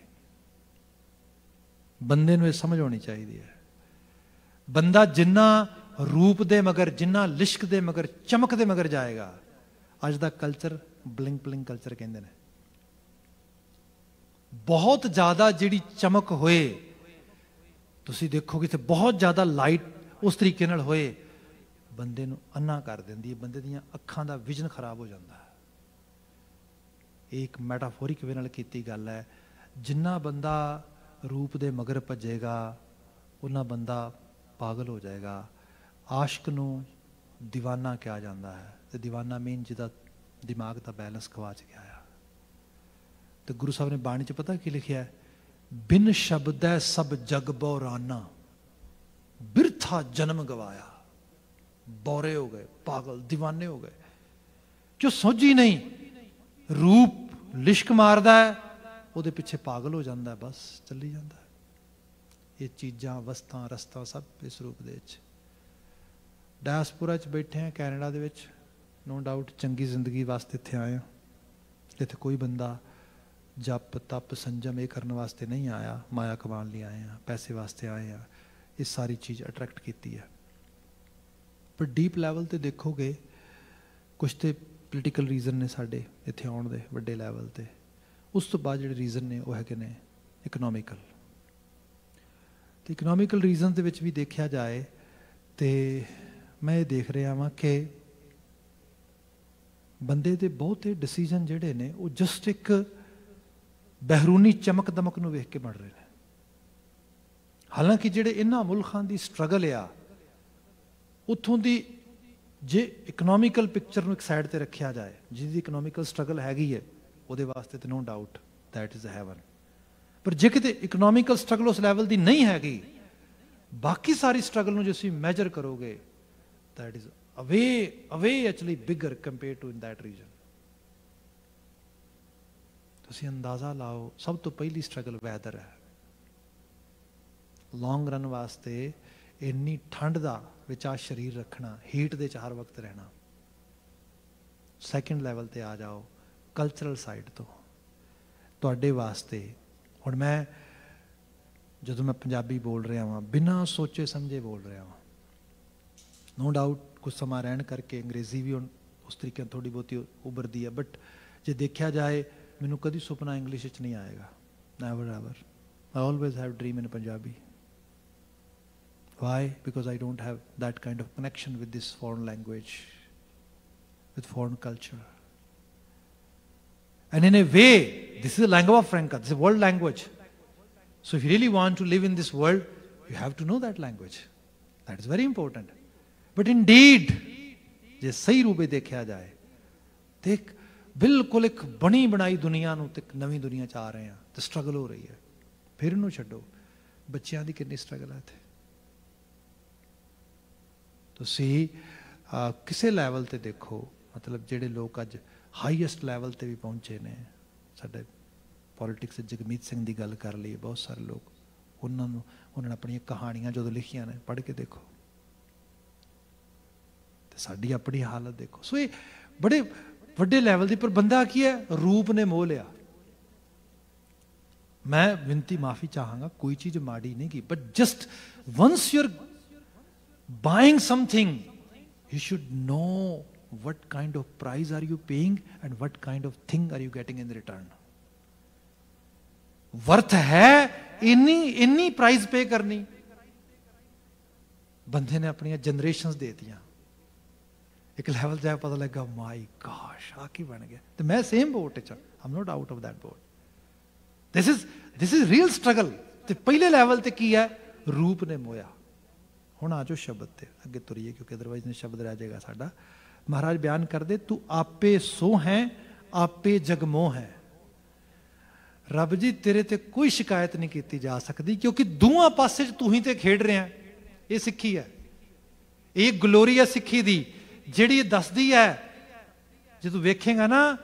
A: ਬੰਦੇ ਨੂੰ ਇਹ ਸਮਝ ਆਉਣੀ ਚਾਹੀਦੀ ਹੈ। ਬੰਦਾ ਜਿੰਨਾ ਰੂਪ ਦੇ ਮਗਰ, ਜਿੰਨਾ ਲਿਸ਼ਕ ਦੇ ਮਗਰ, ਚਮਕ ਦੇ ਮਗਰ ਜਾਏਗਾ। ਅੱਜ ਦਾ ਕਲਚਰ ਬਲਿੰਕ ਬਲਿੰਕ ਕਲਚਰ ਕਹਿੰਦੇ ਨੇ। ਬਹੁਤ ਜ਼ਿਆਦਾ ਜਿਹੜੀ ਚਮਕ ਹੋਏ, ਤੁਸੀਂ ਦੇਖੋਗੇ ਤੇ ਬਹੁਤ ਜ਼ਿਆਦਾ ਲਾਈਟ ਉਸ ਤਰੀਕੇ ਨਾਲ ਹੋਏ, ਬੰਦੇ ਨੂੰ ਅੰਨਾ ਕਰ ਦਿੰਦੀ ਹੈ। ਬੰਦੇ ਦੀਆਂ ਅੱਖਾਂ ਦਾ ਵਿਜ਼ਨ ਖਰਾਬ ਹੋ ਜਾਂਦਾ ਹੈ। ਇਹ ਇੱਕ ਮੈਟਾਫੋਰਿਕ ਵੇ ਨਾਲ ਕੀਤੀ ਗੱਲ ਹੈ। ਜਿੰਨਾ ਬੰਦਾ ਰੂਪ ਦੇ ਮਗਰ ਭੱਜੇਗਾ, ਉਹਨਾਂ ਬੰਦਾ ਪਾਗਲ ਹੋ ਜਾਏਗਾ। ਆਸ਼ਕ ਨੂੰ ਦੀਵਾਨਾ ਕਿਹਾ ਜਾਂਦਾ ਹੈ। ਤੇ ਦੀਵਾਨਾ ਮੀਨ ਜਿਹਦਾ ਦਿਮਾਗ ਦਾ ਬੈਲੈਂਸ ਗਵਾਚ ਗਿਆ ਆ। ਤੇ ਗੁਰੂ ਸਾਹਿਬ ਨੇ ਬਾਣੀ 'ਚ ਪਤਾ ਕੀ ਲਿਖਿਆ? ਬਿਨ ਸ਼ਬਦੈ ਸਭ ਜਗ ਬੌਰਾਨਾ, ਬਿਰਥਾ ਜਨਮ ਗਵਾਇਆ। ਬੌਰੇ ਹੋ ਗਏ, ਪਾਗਲ ਦੀਵਾਨੇ ਹੋ ਗਏ। ਜੋ ਸੋਝੀ ਨਹੀਂ, ਰੂਪ ਲਿਸ਼ਕ ਮਾਰਦਾ ਹੈ, ਉਹਦੇ ਪਿੱਛੇ ਪਾਗਲ ਹੋ ਜਾਂਦਾ, ਬਸ ਚੱਲੀ ਜਾਂਦਾ। ਇਹ ਚੀਜ਼ਾਂ, ਵਸਤਾਂ, ਰਸਤਾਂ ਸਭ ਇਸ ਰੂਪ ਦੇ ਵਿੱਚ। ਡਾਇਸਪੋਰਾ 'ਚ ਬੈਠੇ ਹਾਂ ਕੈਨੇਡਾ ਦੇ ਵਿੱਚ, ਨੋ ਡਾਊਟ ਚੰਗੀ ਜ਼ਿੰਦਗੀ ਵਾਸਤੇ ਇੱਥੇ ਆਏ ਹਾਂ। ਇੱਥੇ ਕੋਈ ਬੰਦਾ ਜਪ ਤਪ ਸੰਜਮ ਇਹ ਕਰਨ ਵਾਸਤੇ ਨਹੀਂ ਆਇਆ, ਮਾਇਆ ਕਮਾਉਣ ਲਈ ਆਏ ਹਾਂ, ਪੈਸੇ ਵਾਸਤੇ ਆਏ ਹਾਂ। ਇਹ ਸਾਰੀ ਚੀਜ਼ ਅਟਰੈਕਟ ਕੀਤੀ ਹੈ। ਪਰ ਡੀਪ ਲੈਵਲ 'ਤੇ ਦੇਖੋਗੇ, ਕੁਛ ਤਾਂ ਪੋਲੀਟੀਕਲ ਰੀਜ਼ਨ ਨੇ ਸਾਡੇ ਇੱਥੇ ਆਉਣ ਦੇ ਵੱਡੇ ਲੈਵਲ 'ਤੇ। ਉਸ ਤੋਂ ਬਾਅਦ ਜਿਹੜੇ ਰੀਜ਼ਨ ਨੇ ਉਹ ਹੈਗੇ ਨੇ ਇਕਨੋਮਿਕਲ। ਅਤੇ ਇਕਨੋਮਿਕਲ ਰੀਜ਼ਨ ਦੇ ਵਿੱਚ ਵੀ ਦੇਖਿਆ ਜਾਏ ਤੇ ਮੈਂ ਇਹ ਦੇਖ ਰਿਹਾ ਵਾਂ ਕਿ ਬੰਦੇ ਦੇ ਬਹੁਤੇ ਡਿਸੀਜ਼ਨ ਜਿਹੜੇ ਨੇ ਉਹ ਜਸਟ ਇੱਕ ਬਹਿਰੂਨੀ ਚਮਕ ਦਮਕ ਨੂੰ ਵੇਖ ਕੇ ਬਣ ਰਹੇ ਨੇ। ਹਾਲਾਂਕਿ ਜਿਹੜੇ ਇਹਨਾਂ ਮੁਲਕਾਂ ਦੀ ਸਟਰਗਲ ਆ, ਉੱਥੋਂ ਦੀ ਜੇ ਇਕਨੋਮਿਕਲ ਪਿਕਚਰ ਨੂੰ ਇੱਕ ਸਾਈਡ 'ਤੇ ਰੱਖਿਆ ਜਾਏ, ਜਿਹਦੀ ਇਕਨੋਮਿਕਲ ਸਟਰਗਲ ਹੈਗੀ ਹੈ, ਉਹਦੇ ਵਾਸਤੇ ਤਾਂ no doubt that is heaven. ਪਰ ਜੇ ਕਿਤੇ ਇਕਨੋਮਿਕਲ ਸਟਰਗਲ ਉਸ ਲੈਵਲ ਦੀ ਨਹੀਂ ਹੈਗੀ, ਬਾਕੀ ਸਾਰੀ ਸਟਰਗਲ ਨੂੰ ਜੇ ਤੁਸੀਂ ਮੈਜਰ ਕਰੋਗੇ, that is away actually bigger compare to in that region. ਤੁਸੀਂ ਅੰਦਾਜ਼ਾ ਲਾਓ, ਸਭ ਤੋਂ ਪਹਿਲੀ ਸਟਰਗਲ ਵੈਦਰ ਹੈ। ਲੌਂਗ ਰਨ ਵਾਸਤੇ ਇੰਨੀ ਠੰਡ ਦਾ ਵਿੱਚ ਆ ਸਰੀਰ ਰੱਖਣਾ, ਹੀਟ ਦੇ 'ਚ ਹਰ ਵਕਤ ਰਹਿਣਾ। ਸੈਕਿੰਡ ਲੈਵਲ 'ਤੇ ਆ ਜਾਓ, ਕਲਚਰਲ ਸਾਈਡ ਤੋਂ ਤੁਹਾਡੇ ਵਾਸਤੇ। ਹੁਣ ਮੈਂ ਜਦੋਂ ਮੈਂ ਪੰਜਾਬੀ ਬੋਲ ਰਿਹਾ ਵਾਂ, ਬਿਨਾਂ ਸੋਚੇ ਸਮਝੇ ਬੋਲ ਰਿਹਾ ਵਾਂ। ਨੋ ਡਾਊਟ ਕੁਛ ਸਮਾਂ ਰਹਿਣ ਕਰਕੇ ਅੰਗਰੇਜ਼ੀ ਵੀ ਹੁਣ ਉਸ ਤਰੀਕੇ ਨਾਲ ਥੋੜ੍ਹੀ ਬਹੁਤੀ ਉੱਭਰਦੀ ਹੈ। ਬਟ ਜੇ ਦੇਖਿਆ ਜਾਏ, ਮੈਨੂੰ ਕਦੀ ਸੁਪਨਾ ਇੰਗਲਿਸ਼ ਵਿੱਚ ਨਹੀਂ ਆਏਗਾ, never ever. I always have dream in Punjabi. Why? Because I don't have that kind of connection with this foreign language, with foreign culture. And in a way, this is the lingua franca, this is world language. So if you really want to live in this world, you have to know that language. That is very important. But indeed, ਜੇ ਸਹੀ ਰੂਪੇ ਦੇਖਿਆ ਜਾਏ ਤੇ ਇੱਕ ਬਿਲਕੁਲ ਇੱਕ ਬਣੀ ਬਣਾਈ ਦੁਨੀਆ ਨੂੰ ਤੇ ਇੱਕ ਨਵੀਂ ਦੁਨੀਆ 'ਚ ਆ ਰਹੇ ਹਾਂ ਤੇ ਸਟਰਗਲ ਹੋ ਰਹੀ ਹੈ। ਫਿਰ ਇਹਨੂੰ ਛੱਡੋ, ਬੱਚਿਆਂ ਦੀ ਕਿੰਨੀ ਸਟਰਗਲ ਹੈ ਇੱਥੇ। ਤੁਸੀਂ ਕਿਸੇ ਲੈਵਲ ਤੇ ਦੇਖੋ, ਮਤਲਬ ਜਿਹੜੇ ਲੋਕ ਅੱਜ ਹਾਈਐਸਟ ਲੈਵਲ ਤੇ ਵੀ ਪਹੁੰਚੇ ਨੇ, ਸਾਡੇ ਪੋਲੀਟਿਕਸ ਜਗਮੀਤ ਸਿੰਘ ਦੀ ਗੱਲ ਕਰ ਲਈਏ, ਬਹੁਤ ਸਾਰੇ ਲੋਕ, ਉਹਨਾਂ ਨੇ ਆਪਣੀਆਂ ਕਹਾਣੀਆਂ ਜਦੋਂ ਲਿਖੀਆਂ ਨੇ ਪੜ੍ਹ ਕੇ ਦੇਖੋ, ਤੇ ਸਾਡੀ ਆਪਣੀ ਹਾਲਤ ਦੇਖੋ। ਸੋ ਇਹ ਬੜੇ ਵੱਡੇ ਲੈਵਲ ਦੀ, ਪਰ ਬੰਦਾ ਕੀ ਹੈ, ਰੂਪ ਨੇ ਮੋਹ ਲਿਆ। ਮੈਂ ਵਿਨਤੀ ਮਾਫੀ ਚਾਹਾਂਗਾ, ਕੋਈ ਚੀਜ਼ ਮਾੜੀ ਨਹੀਂ ਕੀ, but just once you are buying something, you should know what kind of price are you paying and what kind of thing are you getting in return. Worth है इन्नी प्राइस पे करनी। बंदे ने अपनी जनरेशंस दे दियां, एक लेवल जाए पता लगा माय गॉश आ की बन गया। तो मैं सेम बोट च, I am not out of that boat. This is real struggle. तो पहले लेवल ते की है, रूप ने मोया। ਹੁਣ ਆ ਜਾਓ ਸ਼ਬਦ ਤੇ ਅੱਗੇ ਤੁਰੀਏ, ਕਿਉਂਕਿ ਅਦਰਵਾਈਜ਼ ਨੇ ਸ਼ਬਦ ਰਹਿ ਜਾਏਗਾ ਸਾਡਾ। ਮਹਾਰਾਜ ਬਿਆਨ ਕਰਦੇ, ਤੂੰ ਆਪੇ ਸੋ ਹੈ ਆਪੇ ਜਗਮੋਹ ਹੈ। ਰੱਬ ਜੀ ਤੇਰੇ ਤੇ ਕੋਈ ਸ਼ਿਕਾਇਤ ਨਹੀਂ ਕੀਤੀ ਜਾ ਸਕਦੀ, ਕਿਉਂਕਿ ਦੋਵਾਂ ਪਾਸੇ 'ਚ ਤੂੰ ਹੀ ਤੇ ਖੇਡ ਰਿਹਾ। ਇਹ ਸਿੱਖੀ ਹੈ, ਇਹ ਗਲੋਰੀ ਹੈ ਸਿੱਖੀ ਦੀ, ਜਿਹੜੀ ਇਹ ਦੱਸਦੀ ਹੈ ਜੇ ਤੂੰ ਵੇਖੇਗਾ ਨਾ,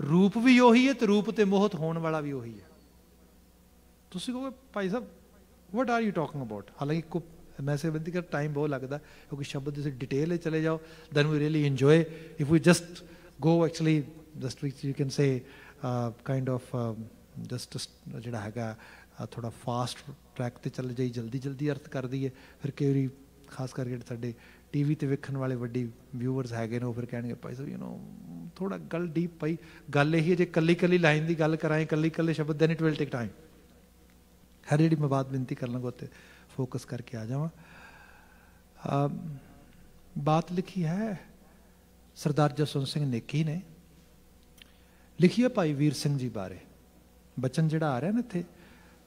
A: ਰੂਪ ਵੀ ਉਹੀ ਹੈ ਤੇ ਰੂਪ ਤੇ ਮੋਹਤ ਹੋਣ ਵਾਲਾ ਵੀ ਉਹੀ ਹੈ। ਤੁਸੀਂ ਕਹੋਗੇ Bhai Sahib what are you talking about, ਹਾਲਾਂਕਿ मैं से विनती कर, टाइम बहुत लगता है क्योंकि शब्द जैसे डिटेल है चले जाओ, then we really enjoy. If we just go actually just you can say kind of just ਜਿਹੜਾ ਹੈਗਾ ਥੋੜਾ ਫਾਸਟ ਟਰੈਕ ਤੇ ਚੱਲ ਜਾਈ, ਜਲਦੀ ਜਲਦੀ ਅਰਥ ਕਰ ਦਈਏ, ਫਿਰ ਕਈ ਵਾਰੀ ਖਾਸ ਕਰਕੇ ਸਾਡੇ ਟੀਵੀ ਤੇ ਵੇਖਣ ਵਾਲੇ ਵੱਡੀ ਵਿਊਅਰਸ ਹੈਗੇ ਨੇ, ਉਹ ਫਿਰ ਕਹਿਣਗੇ ਭਾਈ ਸਾਹਿਬ ਯੂ ਨੋ ਥੋੜਾ ਗੱਲ ਡੀਪ ਪਈ। ਗੱਲ ਇਹੀ ਹੈ, ਜੇ ਕੱਲੀ ਕੱਲੀ ਲਾਈਨ ਦੀ ਗੱਲ ਕਰਾਏ, ਕੱਲੀ ਕੱਲੇ ਸ਼ਬਦ, then it will take time। ਹਰ ਜਿਹੜੀ ਮੈਂ ਬਾਤ ਬੇਨਤੀ ਕਰ ਲਾਂਗਾ ਉੱਤੇ फोकस करके आ जावा। बात लिखी है सरदार जसवंत सिंह नेकी ने, लिखी है भाई वीर सिंह जी बारे। बचन जिहड़ा आ रहा ना इत्थे,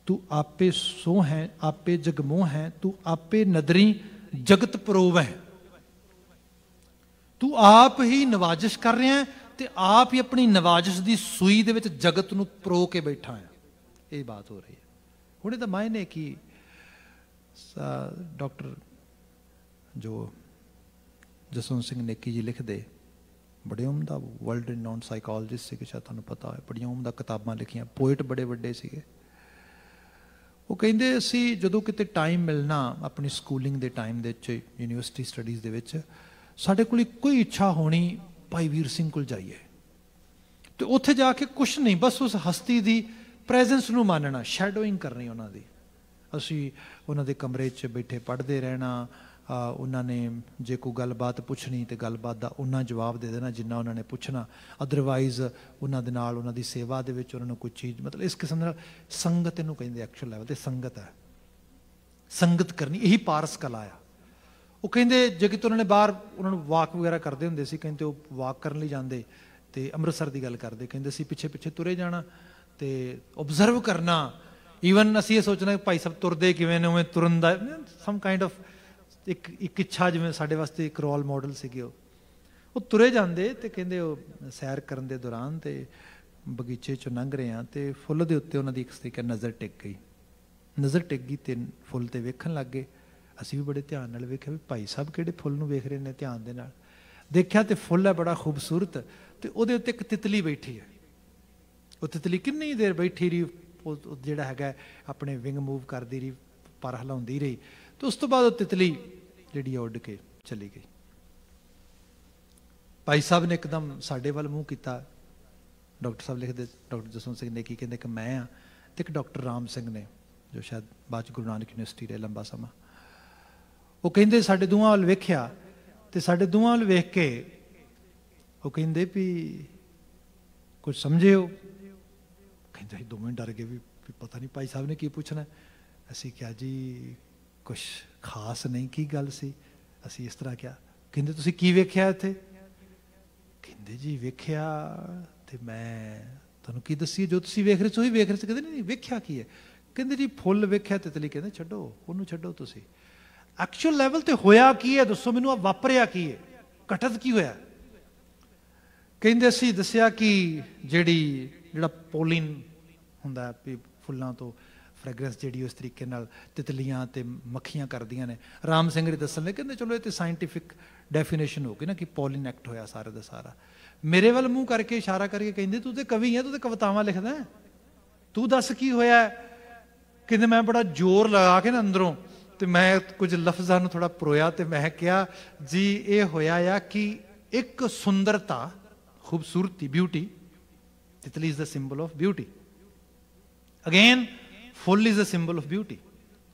A: तू आपे सो है आपे जगमोह है, तू आपे नदरी जगत परोव है। तू आप ही नवाजिश कर रहा है ते आप ही अपनी नवाजिश की सूई दे विच जगत नूं परो के बैठा है। ये बात हो रही है। हुण इहदा मायने की डॉक्टर जो जसवंत सिंह नेकी जी लिखते, बड़े उमदा वर्ल्ड रिनाउंड साइकोलॉजिस्ट से, शायद तुहानूं पता है, बड़ियां उमदा किताबां लिखियां, पोएट बड़े वड्डे सीगे। वो कहिंदे असीं जदों किते टाइम मिलना अपनी स्कूलिंग दे टाइम दे विच, यूनीवर्सिटी स्टडीज़ दे विच, साडे कोल इक्को ही इच्छा होनी भाई वीर सिंह कोल जाइए ते उत्थे जाके कुछ नहीं, बस उस हस्ती दी प्रेजेंस नूं मानना, शैडोइंग करनी उन्हां दी। ਅਸੀਂ ਉਹਨਾਂ ਦੇ ਕਮਰੇ 'ਚ ਬੈਠੇ ਪੜ੍ਹਦੇ ਰਹਿਣਾ, ਉਹਨਾਂ ਨੇ ਜੇ ਕੋਈ ਗੱਲਬਾਤ ਪੁੱਛਣੀ ਤੇ ਗੱਲਬਾਤ ਦਾ ਉਹਨਾਂ ਜਵਾਬ ਦੇ ਦੇਣਾ ਜਿੰਨਾ ਉਹਨਾਂ ਨੇ ਪੁੱਛਣਾ, ਅਦਰਵਾਈਜ਼ ਉਹਨਾਂ ਦੇ ਨਾਲ ਉਹਨਾਂ ਦੀ ਸੇਵਾ ਦੇ ਵਿੱਚ ਉਹਨਾਂ ਨੂੰ ਕੋਈ ਚੀਜ਼, ਮਤਲਬ ਇਸ ਕਿਸਮ ਨਾਲ ਸੰਗਤ ਇਹਨੂੰ ਕਹਿੰਦੇ, ਐਕਚੁਅਲ ਲੈਵਲ ਤੇ ਸੰਗਤ ਹੈ, ਸੰਗਤ ਕਰਨੀ, ਇਹੀ ਪਾਰਸ ਕਲਾ ਆ। ਉਹ ਕਹਿੰਦੇ ਜੇ ਕਿਤੇ ਉਹਨਾਂ ਨੇ ਬਾਹਰ ਉਹਨਾਂ ਨੂੰ ਵਾਕ ਵਗੈਰਾ ਕਰਦੇ ਹੁੰਦੇ ਸੀ, ਕਹਿੰਦੇ ਉਹ ਵਾਕ ਕਰਨ ਲਈ ਜਾਂਦੇ ਤੇ ਅੰਮ੍ਰਿਤਸਰ ਦੀ ਗੱਲ ਕਰਦੇ, ਕਹਿੰਦੇ ਸੀ ਪਿੱਛੇ ਪਿੱਛੇ ਤੁਰੇ ਜਾਣਾ ਤੇ ਓਬਜ਼ਰਵ ਕਰਨਾ। ਈਵਨ ਅਸੀਂ ਇਹ ਸੋਚਣਾ ਕਿ ਭਾਈ ਸਾਹਿਬ ਤੁਰਦੇ ਕਿਵੇਂ ਨੇ, ਉਵੇਂ ਤੁਰਨ ਦਾ ਸਮ ਕਾਈਂਡ ਆਫ ਇੱਕ ਇੱਛਾ, ਜਿਵੇਂ ਸਾਡੇ ਵਾਸਤੇ ਇੱਕ ਰੋਲ ਮਾਡਲ ਸੀਗੇ। ਉਹ ਤੁਰੇ ਜਾਂਦੇ ਤੇ ਕਹਿੰਦੇ ਉਹ ਸੈਰ ਕਰਨ ਦੇ ਦੌਰਾਨ ਤੇ ਬਗੀਚੇ 'ਚੋਂ ਲੰਘ ਰਹੇ ਹਾਂ ਤੇ ਫੁੱਲ ਦੇ ਉੱਤੇ ਉਹਨਾਂ ਦੀ ਇੱਕ ਤਰੀਕੇ ਨਜ਼ਰ ਟਿਕ ਗਈ। ਨਜ਼ਰ ਟਿਕ ਗਈ ਤੇ ਫੁੱਲ ਤੇ ਵੇਖਣ ਲੱਗ ਗਏ। ਅਸੀਂ ਵੀ ਬੜੇ ਧਿਆਨ ਨਾਲ ਵੇਖਿਆ ਵੀ ਭਾਈ ਸਾਹਿਬ ਕਿਹੜੇ ਫੁੱਲ ਨੂੰ ਵੇਖ ਰਹੇ ਨੇ, ਧਿਆਨ ਦੇ ਨਾਲ ਦੇਖਿਆ ਤੇ ਫੁੱਲ ਹੈ ਬੜਾ ਖੂਬਸੂਰਤ, ਤੇ ਉਹਦੇ ਉੱਤੇ ਇੱਕ ਤਿਤਲੀ ਬੈਠੀ ਹੈ। ਉਹ ਤਿਤਲੀ ਕਿੰਨੀ ਦੇਰ ਬੈਠੀ ਰਹੀ, ਉਹ ਜਿਹੜਾ ਹੈਗਾ ਆਪਣੇ ਵਿੰਗ ਮੂਵ ਕਰਦੀ ਰਹੀ, ਪਰ ਹਿਲਾਉਂਦੀ ਰਹੀ, ਤੇ ਉਸ ਤੋਂ ਬਾਅਦ ਉਹ ਤਿਤਲੀ ਜਿਹੜੀ ਉੱਡ ਕੇ ਚਲੀ ਗਈ। ਭਾਈ ਸਾਹਿਬ ਨੇ ਇੱਕਦਮ ਸਾਡੇ ਵੱਲ ਮੂੰਹ ਕੀਤਾ। ਡਾਕਟਰ ਸਾਹਿਬ ਲਿਖਦੇ, ਡਾਕਟਰ ਜਸਵੰਤ ਸਿੰਘ ਨੇਕੀ ਕਹਿੰਦੇ ਕਿ ਮੈਂ ਹਾਂ, ਤੇ ਇੱਕ ਡਾਕਟਰ ਰਾਮ ਸਿੰਘ ਨੇ ਜੋ ਸ਼ਾਇਦ ਬਾਅਦ 'ਚ ਗੁਰੂ ਨਾਨਕ ਯੂਨੀਵਰਸਿਟੀ ਰਹੇ ਲੰਬਾ ਸਮਾਂ। ਉਹ ਕਹਿੰਦੇ ਸਾਡੇ ਦੋਵਾਂ ਵੱਲ ਵੇਖਿਆ ਤੇ ਸਾਡੇ ਦੋਵਾਂ ਵੱਲ ਵੇਖ ਕੇ ਉਹ ਕਹਿੰਦੇ ਵੀ ਕੁਝ ਸਮਝੇ ਹੋ? ਕਹਿੰਦੇ ਅਸੀਂ ਦੋਵੇਂ ਡਰ ਗਏ ਵੀ ਪਤਾ ਨਹੀਂ ਭਾਈ ਸਾਹਿਬ ਨੇ ਕੀ ਪੁੱਛਣਾ। ਅਸੀਂ ਕਿਹਾ ਜੀ ਕੁਛ ਖਾਸ ਨਹੀਂ, ਕੀ ਗੱਲ ਸੀ? ਅਸੀਂ ਇਸ ਤਰ੍ਹਾਂ ਕਿਹਾ। ਕਹਿੰਦੇ ਤੁਸੀਂ ਕੀ ਵੇਖਿਆ ਇੱਥੇ? ਕਹਿੰਦੇ ਜੀ ਵੇਖਿਆ ਤੇ ਮੈਂ ਤੁਹਾਨੂੰ ਕੀ ਦੱਸੀਏ, ਜੋ ਤੁਸੀਂ ਵੇਖ ਰਹੇ ਸੀ ਉਹੀ ਵੇਖ ਰਹੇ ਸੀ। ਕਹਿੰਦੇ ਨਹੀਂ ਵੇਖਿਆ ਕੀ ਹੈ? ਕਹਿੰਦੇ ਜੀ ਫੁੱਲ ਵੇਖਿਆ ਤਿਤਲੀ। ਕਹਿੰਦੇ ਛੱਡੋ ਉਹਨੂੰ, ਛੱਡੋ ਤੁਸੀਂ। ਐਕਚੁਅਲ ਲੈਵਲ ਤੇ ਹੋਇਆ ਕੀ ਹੈ ਦੱਸੋ ਮੈਨੂੰ, ਆ ਵਾਪਰਿਆ ਕੀ ਹੈ, ਘਟਤ ਕੀ ਹੋਇਆ? ਕਹਿੰਦੇ ਅਸੀਂ ਦੱਸਿਆ ਕਿ ਜਿਹੜਾ ਪੋਲਿਨ ਹੁੰਦਾ ਵੀ ਫੁੱਲਾਂ ਤੋਂ ਫ੍ਰੈਗਰੈਂਸ ਜਿਹੜੀ ਉਸ ਤਰੀਕੇ ਨਾਲ ਤਿਤਲੀਆਂ ਤੇ ਮੱਖੀਆਂ ਕਰਦੀਆਂ ਨੇ। ਰਾਮ ਸਿੰਘ ਜੀ ਦੱਸਣ ਲੱਗੇ, ਕਹਿੰਦੇ ਚਲੋ ਇਹ ਤੇ ਸਾਇੰਟੀਫਿਕ ਡੈਫੀਨੇਸ਼ਨ ਹੋ ਗਈ ਨਾ ਕਿ ਪੋਲਿਨ ਐਕਟ ਹੋਇਆ ਸਾਰਾ ਦਾ ਸਾਰਾ। ਮੇਰੇ ਵੱਲ ਮੂੰਹ ਕਰਕੇ ਇਸ਼ਾਰਾ ਕਰਕੇ ਕਹਿੰਦੇ ਤੂੰ ਤੇ ਕਵੀ ਹੈ, ਤੂੰ ਤੇ ਕਵਿਤਾਵਾਂ ਲਿਖਦਾ, ਤੂੰ ਦੱਸ ਕੀ ਹੋਇਆ? ਕਹਿੰਦੇ ਮੈਂ ਬੜਾ ਜ਼ੋਰ ਲਗਾ ਕੇ ਨਾ ਅੰਦਰੋਂ ਤੇ ਮੈਂ ਕੁਝ ਲਫ਼ਜ਼ਾਂ ਨੂੰ ਥੋੜਾ ਪਰੋਇਆ ਤੇ ਮੈਂ ਕਿਹਾ ਜੀ ਇਹ ਹੋਇਆ ਆ ਕਿ ਇੱਕ ਸੁੰਦਰਤਾ, ਖੂਬਸੂਰਤੀ, ਬਿਊਟੀ, ਤਿਤਲੀ is the symbol of beauty. Again ਫੁੱਲ is a symbol of beauty,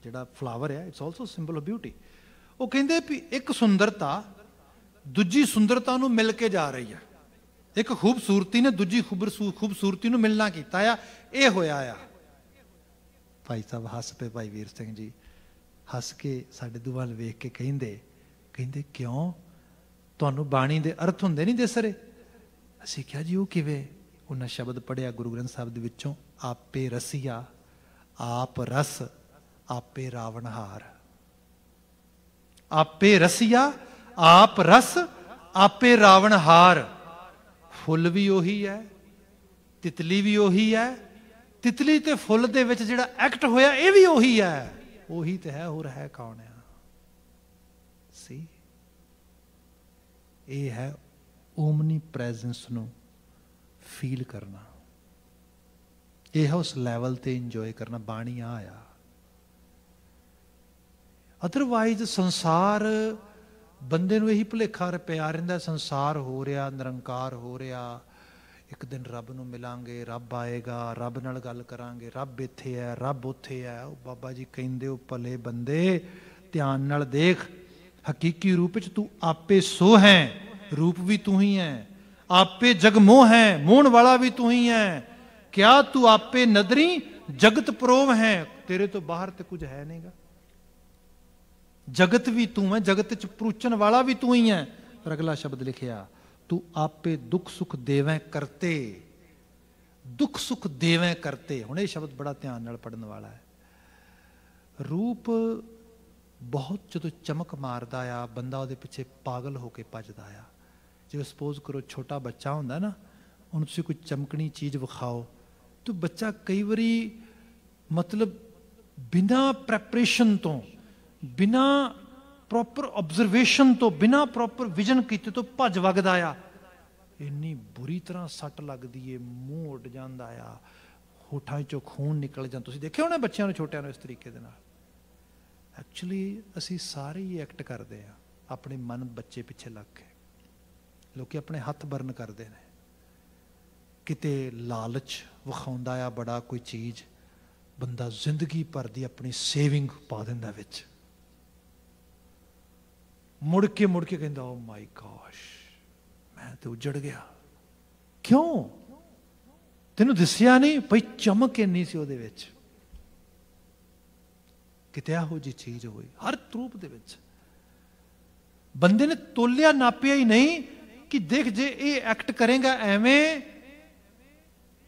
A: ਜਿਹੜਾ ਫਲਾਵਰ ਹੈ it's also symbol of beauty. ਉਹ ਕਹਿੰਦੇ ਵੀ ਇੱਕ ਸੁੰਦਰਤਾ ਦੂਜੀ ਸੁੰਦਰਤਾ ਨੂੰ ਮਿਲ ਕੇ ਜਾ ਰਹੀ ਹੈ, ਇੱਕ ਖੂਬਸੂਰਤੀ ਨੇ ਦੂਜੀ ਖੂਬਸੂਰਤੀ ਨੂੰ ਮਿਲਣਾ ਕੀਤਾ ਆ, ਇਹ ਹੋਇਆ ਆ। ਭਾਈ ਸਾਹਿਬ ਹੱਸ ਪਏ, ਭਾਈ ਵੀਰ ਸਿੰਘ ਜੀ ਹੱਸ ਕੇ ਸਾਡੇ ਦੁਆਲ ਵੇਖ ਕੇ ਕਹਿੰਦੇ ਕਿਉਂ ਤੁਹਾਨੂੰ ਬਾਣੀ ਦੇ ਅਰਥ ਹੁੰਦੇ ਨਹੀਂ ਦਿਸ ਰਹੇ? ਅਸੀਂ ਕਿਹਾ ਜੀ ਉਹ ਕਿਵੇਂ? ਉਹਨਾਂ ਸ਼ਬਦ ਪੜ੍ਹਿਆ ਗੁਰੂ ਗ੍ਰੰਥ ਸਾਹਿਬ ਦੇ ਵਿੱਚੋਂ, ਆਪੇ ਰਸੀਆ ਆਪ ਰਸ ਆਪੇ ਰਾਵਣਹਾਰ। ਆਪੇ ਰਸੀਆ ਆਪ ਰਸ ਆਪੇ ਰਾਵਣਹਾਰ। ਫੁੱਲ ਵੀ ਉਹੀ ਹੈ, ਤਿਤਲੀ ਵੀ ਉਹੀ ਹੈ, ਤਿਤਲੀ ਤੇ ਫੁੱਲ ਦੇ ਵਿੱਚ ਜਿਹੜਾ ਐਕਟ ਹੋਇਆ ਇਹ ਵੀ ਉਹੀ ਹੈ। ਉਹੀ ਤੇ ਹੈ, ਹੋਰ ਹੈ ਕੌਣ ਆ? ਸੀ ਇਹ ਹੈ ਓਮਨੀ ਪ੍ਰੈਜ਼ੈਂਸ ਨੂੰ ਫੀਲ ਕਰਨਾ, ਇਹ ਹੈ ਉਸ ਲੈਵਲ ਤੇ ਇੰਜੋਏ ਕਰਨਾ। ਬਾਣੀ ਆ। ਅਦਰਵਾਈਜ਼ ਸੰਸਾਰ ਬੰਦੇ ਨੂੰ ਇਹੀ ਭੁਲੇਖਾ ਪਿਆ ਰਹਿੰਦਾ, ਸੰਸਾਰ ਹੋ ਰਿਹਾ, ਨਿਰੰਕਾਰ ਹੋ ਰਿਹਾ, ਇੱਕ ਦਿਨ ਰੱਬ ਨੂੰ ਮਿਲਾਂਗੇ, ਰੱਬ ਆਏਗਾ, ਰੱਬ ਨਾਲ ਗੱਲ ਕਰਾਂਗੇ, ਰੱਬ ਇੱਥੇ ਹੈ, ਰੱਬ ਉੱਥੇ ਹੈ। ਉਹ ਬਾਬਾ ਜੀ ਕਹਿੰਦੇ ਉਹ ਭਲੇ ਬੰਦੇ ਧਿਆਨ ਨਾਲ ਦੇਖ, ਹਕੀਕੀ ਰੂਪ ਵਿੱਚ ਤੂੰ ਆਪੇ ਸੋ ਹੈ, ਰੂਪ ਵੀ ਤੂੰ ਹੀ ਹੈ, ਆਪੇ ਜਗਮੋਹ ਹੈ, ਮੋਹਣ ਵਾਲਾ ਵੀ ਤੂੰ ਹੀ ਹੈ। ਕਿਆ ਤੂੰ ਆਪੇ ਨਦਰੀ ਜਗਤ ਪਰੋਵ ਹੈ, ਤੇਰੇ ਤੋਂ ਬਾਹਰ ਤੇ ਕੁਝ ਹੈ ਨਹੀਂਗਾ। ਜਗਤ ਵੀ ਤੂੰ ਹੈ, ਜਗਤ ਚ ਪਰੂਚਣ ਵਾਲਾ ਵੀ ਤੂੰ ਹੀ ਹੈ। ਪਰ ਅਗਲਾ ਸ਼ਬਦ ਲਿਖਿਆ, ਤੂੰ ਆਪੇ ਦੁੱਖ ਸੁੱਖ ਦੇਵੇਂ ਕਰਤੇ, ਦੁੱਖ ਸੁੱਖ ਦੇਵੇਂ ਕਰਤੇ। ਹੁਣ ਇਹ ਸ਼ਬਦ ਬੜਾ ਧਿਆਨ ਨਾਲ ਪੜਨ ਵਾਲਾ ਹੈ। ਰੂਪ ਬਹੁਤ ਜਦੋਂ ਚਮਕ ਮਾਰਦਾ ਆ, ਬੰਦਾ ਉਹਦੇ ਪਿੱਛੇ ਪਾਗਲ ਹੋ ਕੇ ਭੱਜਦਾ ਆ। ਜਿਵੇਂ ਸਪੋਜ਼ ਕਰੋ ਛੋਟਾ ਬੱਚਾ ਹੁੰਦਾ ਨਾ, ਉਹਨੂੰ ਤੁਸੀਂ ਕੋਈ ਚਮਕਣੀ ਚੀਜ਼ ਵਿਖਾਓ ਤਾਂ ਬੱਚਾ ਕਈ ਵਾਰੀ ਮਤਲਬ ਬਿਨਾਂ ਪ੍ਰੈਪਰੇਸ਼ਨ ਤੋਂ, ਬਿਨਾਂ ਪ੍ਰੋਪਰ ਆਬਜ਼ਰਵੇਸ਼ਨ ਤੋਂ, ਬਿਨਾਂ ਪ੍ਰੋਪਰ ਵਿਜ਼ਨ ਕੀਤੇ ਤੋਂ ਭੱਜ ਵਗਦਾ ਆ। ਇੰਨੀ ਬੁਰੀ ਤਰ੍ਹਾਂ ਸੱਟ ਲੱਗਦੀ ਏ, ਮੂੰਹ ਉੱਡ ਜਾਂਦਾ ਆ, ਹੋਠਾਂ 'ਚੋਂ ਖੂਨ ਨਿਕਲ ਜਾਂਦਾ। ਤੁਸੀਂ ਦੇਖਿਆ ਹੋਣਾ ਬੱਚਿਆਂ ਨੂੰ, ਛੋਟਿਆਂ ਨੂੰ ਇਸ ਤਰੀਕੇ ਦੇ ਨਾਲ। ਐਕਚੁਅਲੀ ਅਸੀਂ ਸਾਰੇ ਹੀ ਐਕਟ ਕਰਦੇ ਆ ਆਪਣੇ ਮਨ ਬੱਚੇ ਪਿੱਛੇ ਲੱਗ ਕੇ। ਲੋਕੀ ਆਪਣੇ ਹੱਥ ਬਰਨ ਕਰਦੇ ਨੇ, ਕਿਤੇ ਲਾਲਚ ਵਿਖਾਉਂਦਾ ਆ ਬੜਾ ਕੋਈ ਚੀਜ਼, ਬੰਦਾ ਜ਼ਿੰਦਗੀ ਭਰ ਦੀ ਆਪਣੀ ਸੇਵਿੰਗ ਪਾ ਦਿੰਦਾ ਵਿੱਚ, ਮੁੜ ਕੇ ਕਹਿੰਦਾ ਓ ਮਾਈ ਗॉश ਮੈਂ ਤੇ ਉਜੜ ਗਿਆ। ਕਿਉਂ? ਤੈਨੂੰ ਦਿਸਿਆ ਨਹੀਂ ਭਈ ਚਮਕ ਇੰਨੀ ਸੀ ਉਹਦੇ ਵਿੱਚ। ਕਿਤੇ ਇਹੋ ਜਿਹੀ ਚੀਜ਼ ਹੋਈ ਹਰ ਰੂਪ ਦੇ ਵਿੱਚ। ਬੰਦੇ ਨੇ ਤੋਲਿਆ ਨਾਪਿਆ ਹੀ ਨਹੀਂ ਕਿ ਦੇਖ ਜੇ ਇਹ ਐਕਟ ਕਰੇਗਾ ਐਵੇਂ,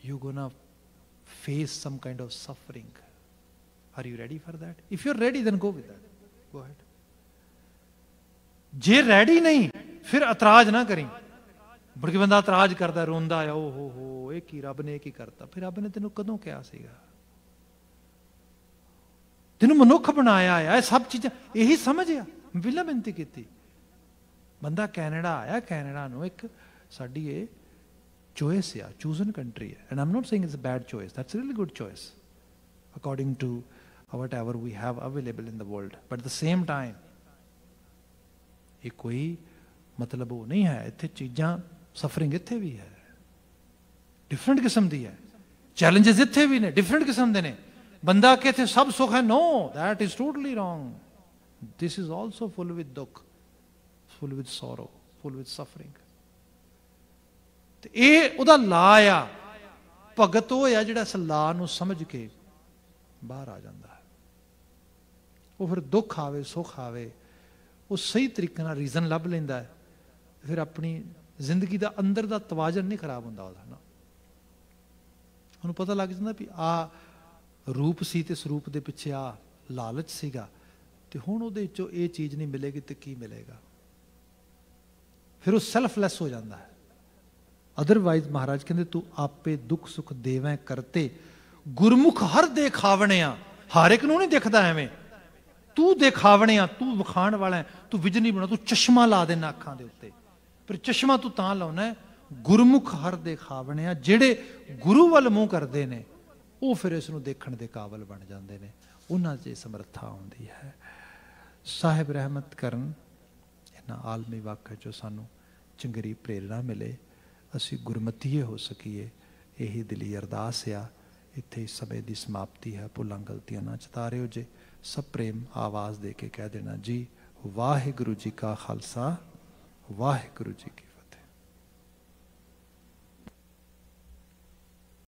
A: you gonna face some kind of suffering. Are you ready for that? If you are ready then go with that, go ahead. ਜੇ ਰੈਡੀ ਨਹੀਂ ਫਿਰ ਇਤਰਾਜ਼ ਨਾ ਕਰੀ। ਬਲਕਿ ਬੰਦਾ ਇਤਰਾਜ਼ ਕਰਦਾ, ਰੋਂਦਾ ਆ, ਓ ਹੋ ਇਹ ਕੀ, ਰੱਬ ਨੇ ਕੀ ਕਰਤਾ। ਫਿਰ ਰੱਬ ਨੇ ਤੈਨੂੰ ਕਦੋਂ ਕਿਹਾ ਸੀਗਾ? ਤੈਨੂੰ ਮਨੁੱਖ ਬਣਾਇਆ ਆ, ਇਹ ਸਭ ਚੀਜ਼ਾਂ ਇਹੀ ਸਮਝ ਆ। ਪਹਿਲਾਂ ਬੇਨਤੀ ਕੀਤੀ, ਬੰਦਾ ਕੈਨੇਡਾ ਆਇਆ, ਕੈਨੇਡਾ ਨੂੰ ਇੱਕ ਸਾਡੀ ਇਹ ਚੋਇਸ ਆ, ਚੂਜ਼ਨ ਕੰਟਰੀ ਹੈ। And I am not saying it's a bad choice, that's a really good choice according to whatever we have available in the world, but at the same time ਇਹ ਕੋਈ ਮਤਲਬ ਉਹ ਨਹੀਂ ਹੈ। ਇੱਥੇ ਚੀਜ਼ਾਂ, ਸਫਰਿੰਗ ਇੱਥੇ ਵੀ ਹੈ, ਡਿਫਰੈਂਟ ਕਿਸਮ ਦੀ ਹੈ। ਚੈਲੰਜਸ ਇੱਥੇ ਵੀ ਨੇ, ਡਿਫਰੈਂਟ ਕਿਸਮ ਦੇ ਨੇ। ਬੰਦਾ ਕਿ ਇੱਥੇ ਸਭ ਸੁੱਖ ਹੈ, ਨੋ, that is totally wrong. This is also full with ਦੁੱਖ, full with sorrow, full with suffering. ਤੇ ਇਹ ਉਹਦਾ ਲਾ ਆ। ਭਗਤ ਉਹ ਆ ਜਿਹੜਾ ਇਸ ਲਾ ਨੂੰ ਸਮਝ ਕੇ ਬਾਹਰ ਆ ਜਾਂਦਾ ਹੈ। ਉਹ ਫਿਰ ਦੁੱਖ ਆਵੇ ਸੁੱਖ ਆਵੇ, ਉਹ ਸਹੀ ਤਰੀਕੇ ਨਾਲ ਰੀਜ਼ਨ ਲੱਭ ਲੈਂਦਾ ਹੈ। ਫਿਰ ਆਪਣੀ ਜ਼ਿੰਦਗੀ ਦਾ ਅੰਦਰ ਦਾ ਤਵਾਜ਼ਨ ਨਹੀਂ ਖਰਾਬ ਹੁੰਦਾ ਉਹਦਾ ਨਾ। ਉਹਨੂੰ ਪਤਾ ਲੱਗ ਜਾਂਦਾ ਵੀ ਆ ਰੂਪ ਸੀ ਤੇ ਸਰੂਪ ਦੇ ਪਿੱਛੇ ਆ ਲਾਲਚ ਸੀਗਾ, ਤੇ ਹੁਣ ਉਹਦੇ ਵਿੱਚੋਂ ਇਹ ਚੀਜ਼ ਨਹੀਂ ਮਿਲੇਗੀ ਤੇ ਕੀ ਮਿਲੇਗਾ। ਫਿਰ ਉਹ ਸੈਲਫਲੈਸ ਹੋ ਜਾਂਦਾ ਹੈ। ਅਦਰਵਾਈਜ਼ ਮਹਾਰਾਜ ਕਹਿੰਦੇ ਤੂੰ ਆਪੇ ਦੁੱਖ ਸੁੱਖ ਦੇਵੈਂ ਕਰਤੇ, ਗੁਰਮੁਖ ਹਰ ਦੇਖਾਵਣਿਆ। ਹਰ ਇੱਕ ਨੂੰ ਨਹੀਂ ਦਿਖਦਾ ਐਵੇਂ, ਤੂੰ ਦੇਖਾਵਣਿਆ, ਤੂੰ ਵਿਖਾਣ ਵਾਲਾ, ਤੂੰ ਵਿਜਨੀ ਬਣਾ, ਤੂੰ ਚਸ਼ਮਾ ਲਾ ਦੇਣਾ ਅੱਖਾਂ ਦੇ ਉੱਤੇ। ਪਰ ਚਸ਼ਮਾ ਤੂੰ ਤਾਂ ਲਾਉਣਾ ਗੁਰਮੁਖ ਹਰ ਦੇਖਾਵਣਿਆ, ਜਿਹੜੇ ਗੁਰੂ ਵੱਲ ਮੂੰਹ ਕਰਦੇ ਨੇ ਉਹ ਫਿਰ ਇਸ ਨੂੰ ਦੇਖਣ ਦੇ ਕਾਬਲ ਬਣ ਜਾਂਦੇ ਨੇ, ਉਹਨਾਂ 'ਚ ਸਮਰੱਥਾ ਆਉਂਦੀ ਹੈ। ਸਾਹਿਬ ਰਹਿਮਤ ਕਰਨ ਇਹਨਾਂ ਆਲਮੀ ਵਾਕਿਆ 'ਚੋਂ ਸਾਨੂੰ ਚੰਗਰੀ ਪ੍ਰੇਰਣਾ ਮਿਲੇ, ਅਸੀਂ ਗੁਰਮਤੀਏ ਹੋ ਸਕੀਏ, ਇਹੀ ਦਿਲੀ ਅਰਦਾਸ ਆ। ਇੱਥੇ ਇਸ ਸਮੇਂ ਦੀ ਸਮਾਪਤੀ ਹੈ। ਭੁੱਲਾਂ ਗਲਤੀਆਂ ਨਾ ਚਿਤਾਰਿਓ ਜੇ। ਸਭ ਪ੍ਰੇਮ ਆਵਾਜ਼ ਦੇ ਕੇ ਕਹਿ ਦੇਣਾ ਜੀ, ਵਾਹਿਗੁਰੂ ਜੀ ਕਾ ਖਾਲਸਾ, ਵਾਹਿਗੁਰੂ ਜੀ ਕੀ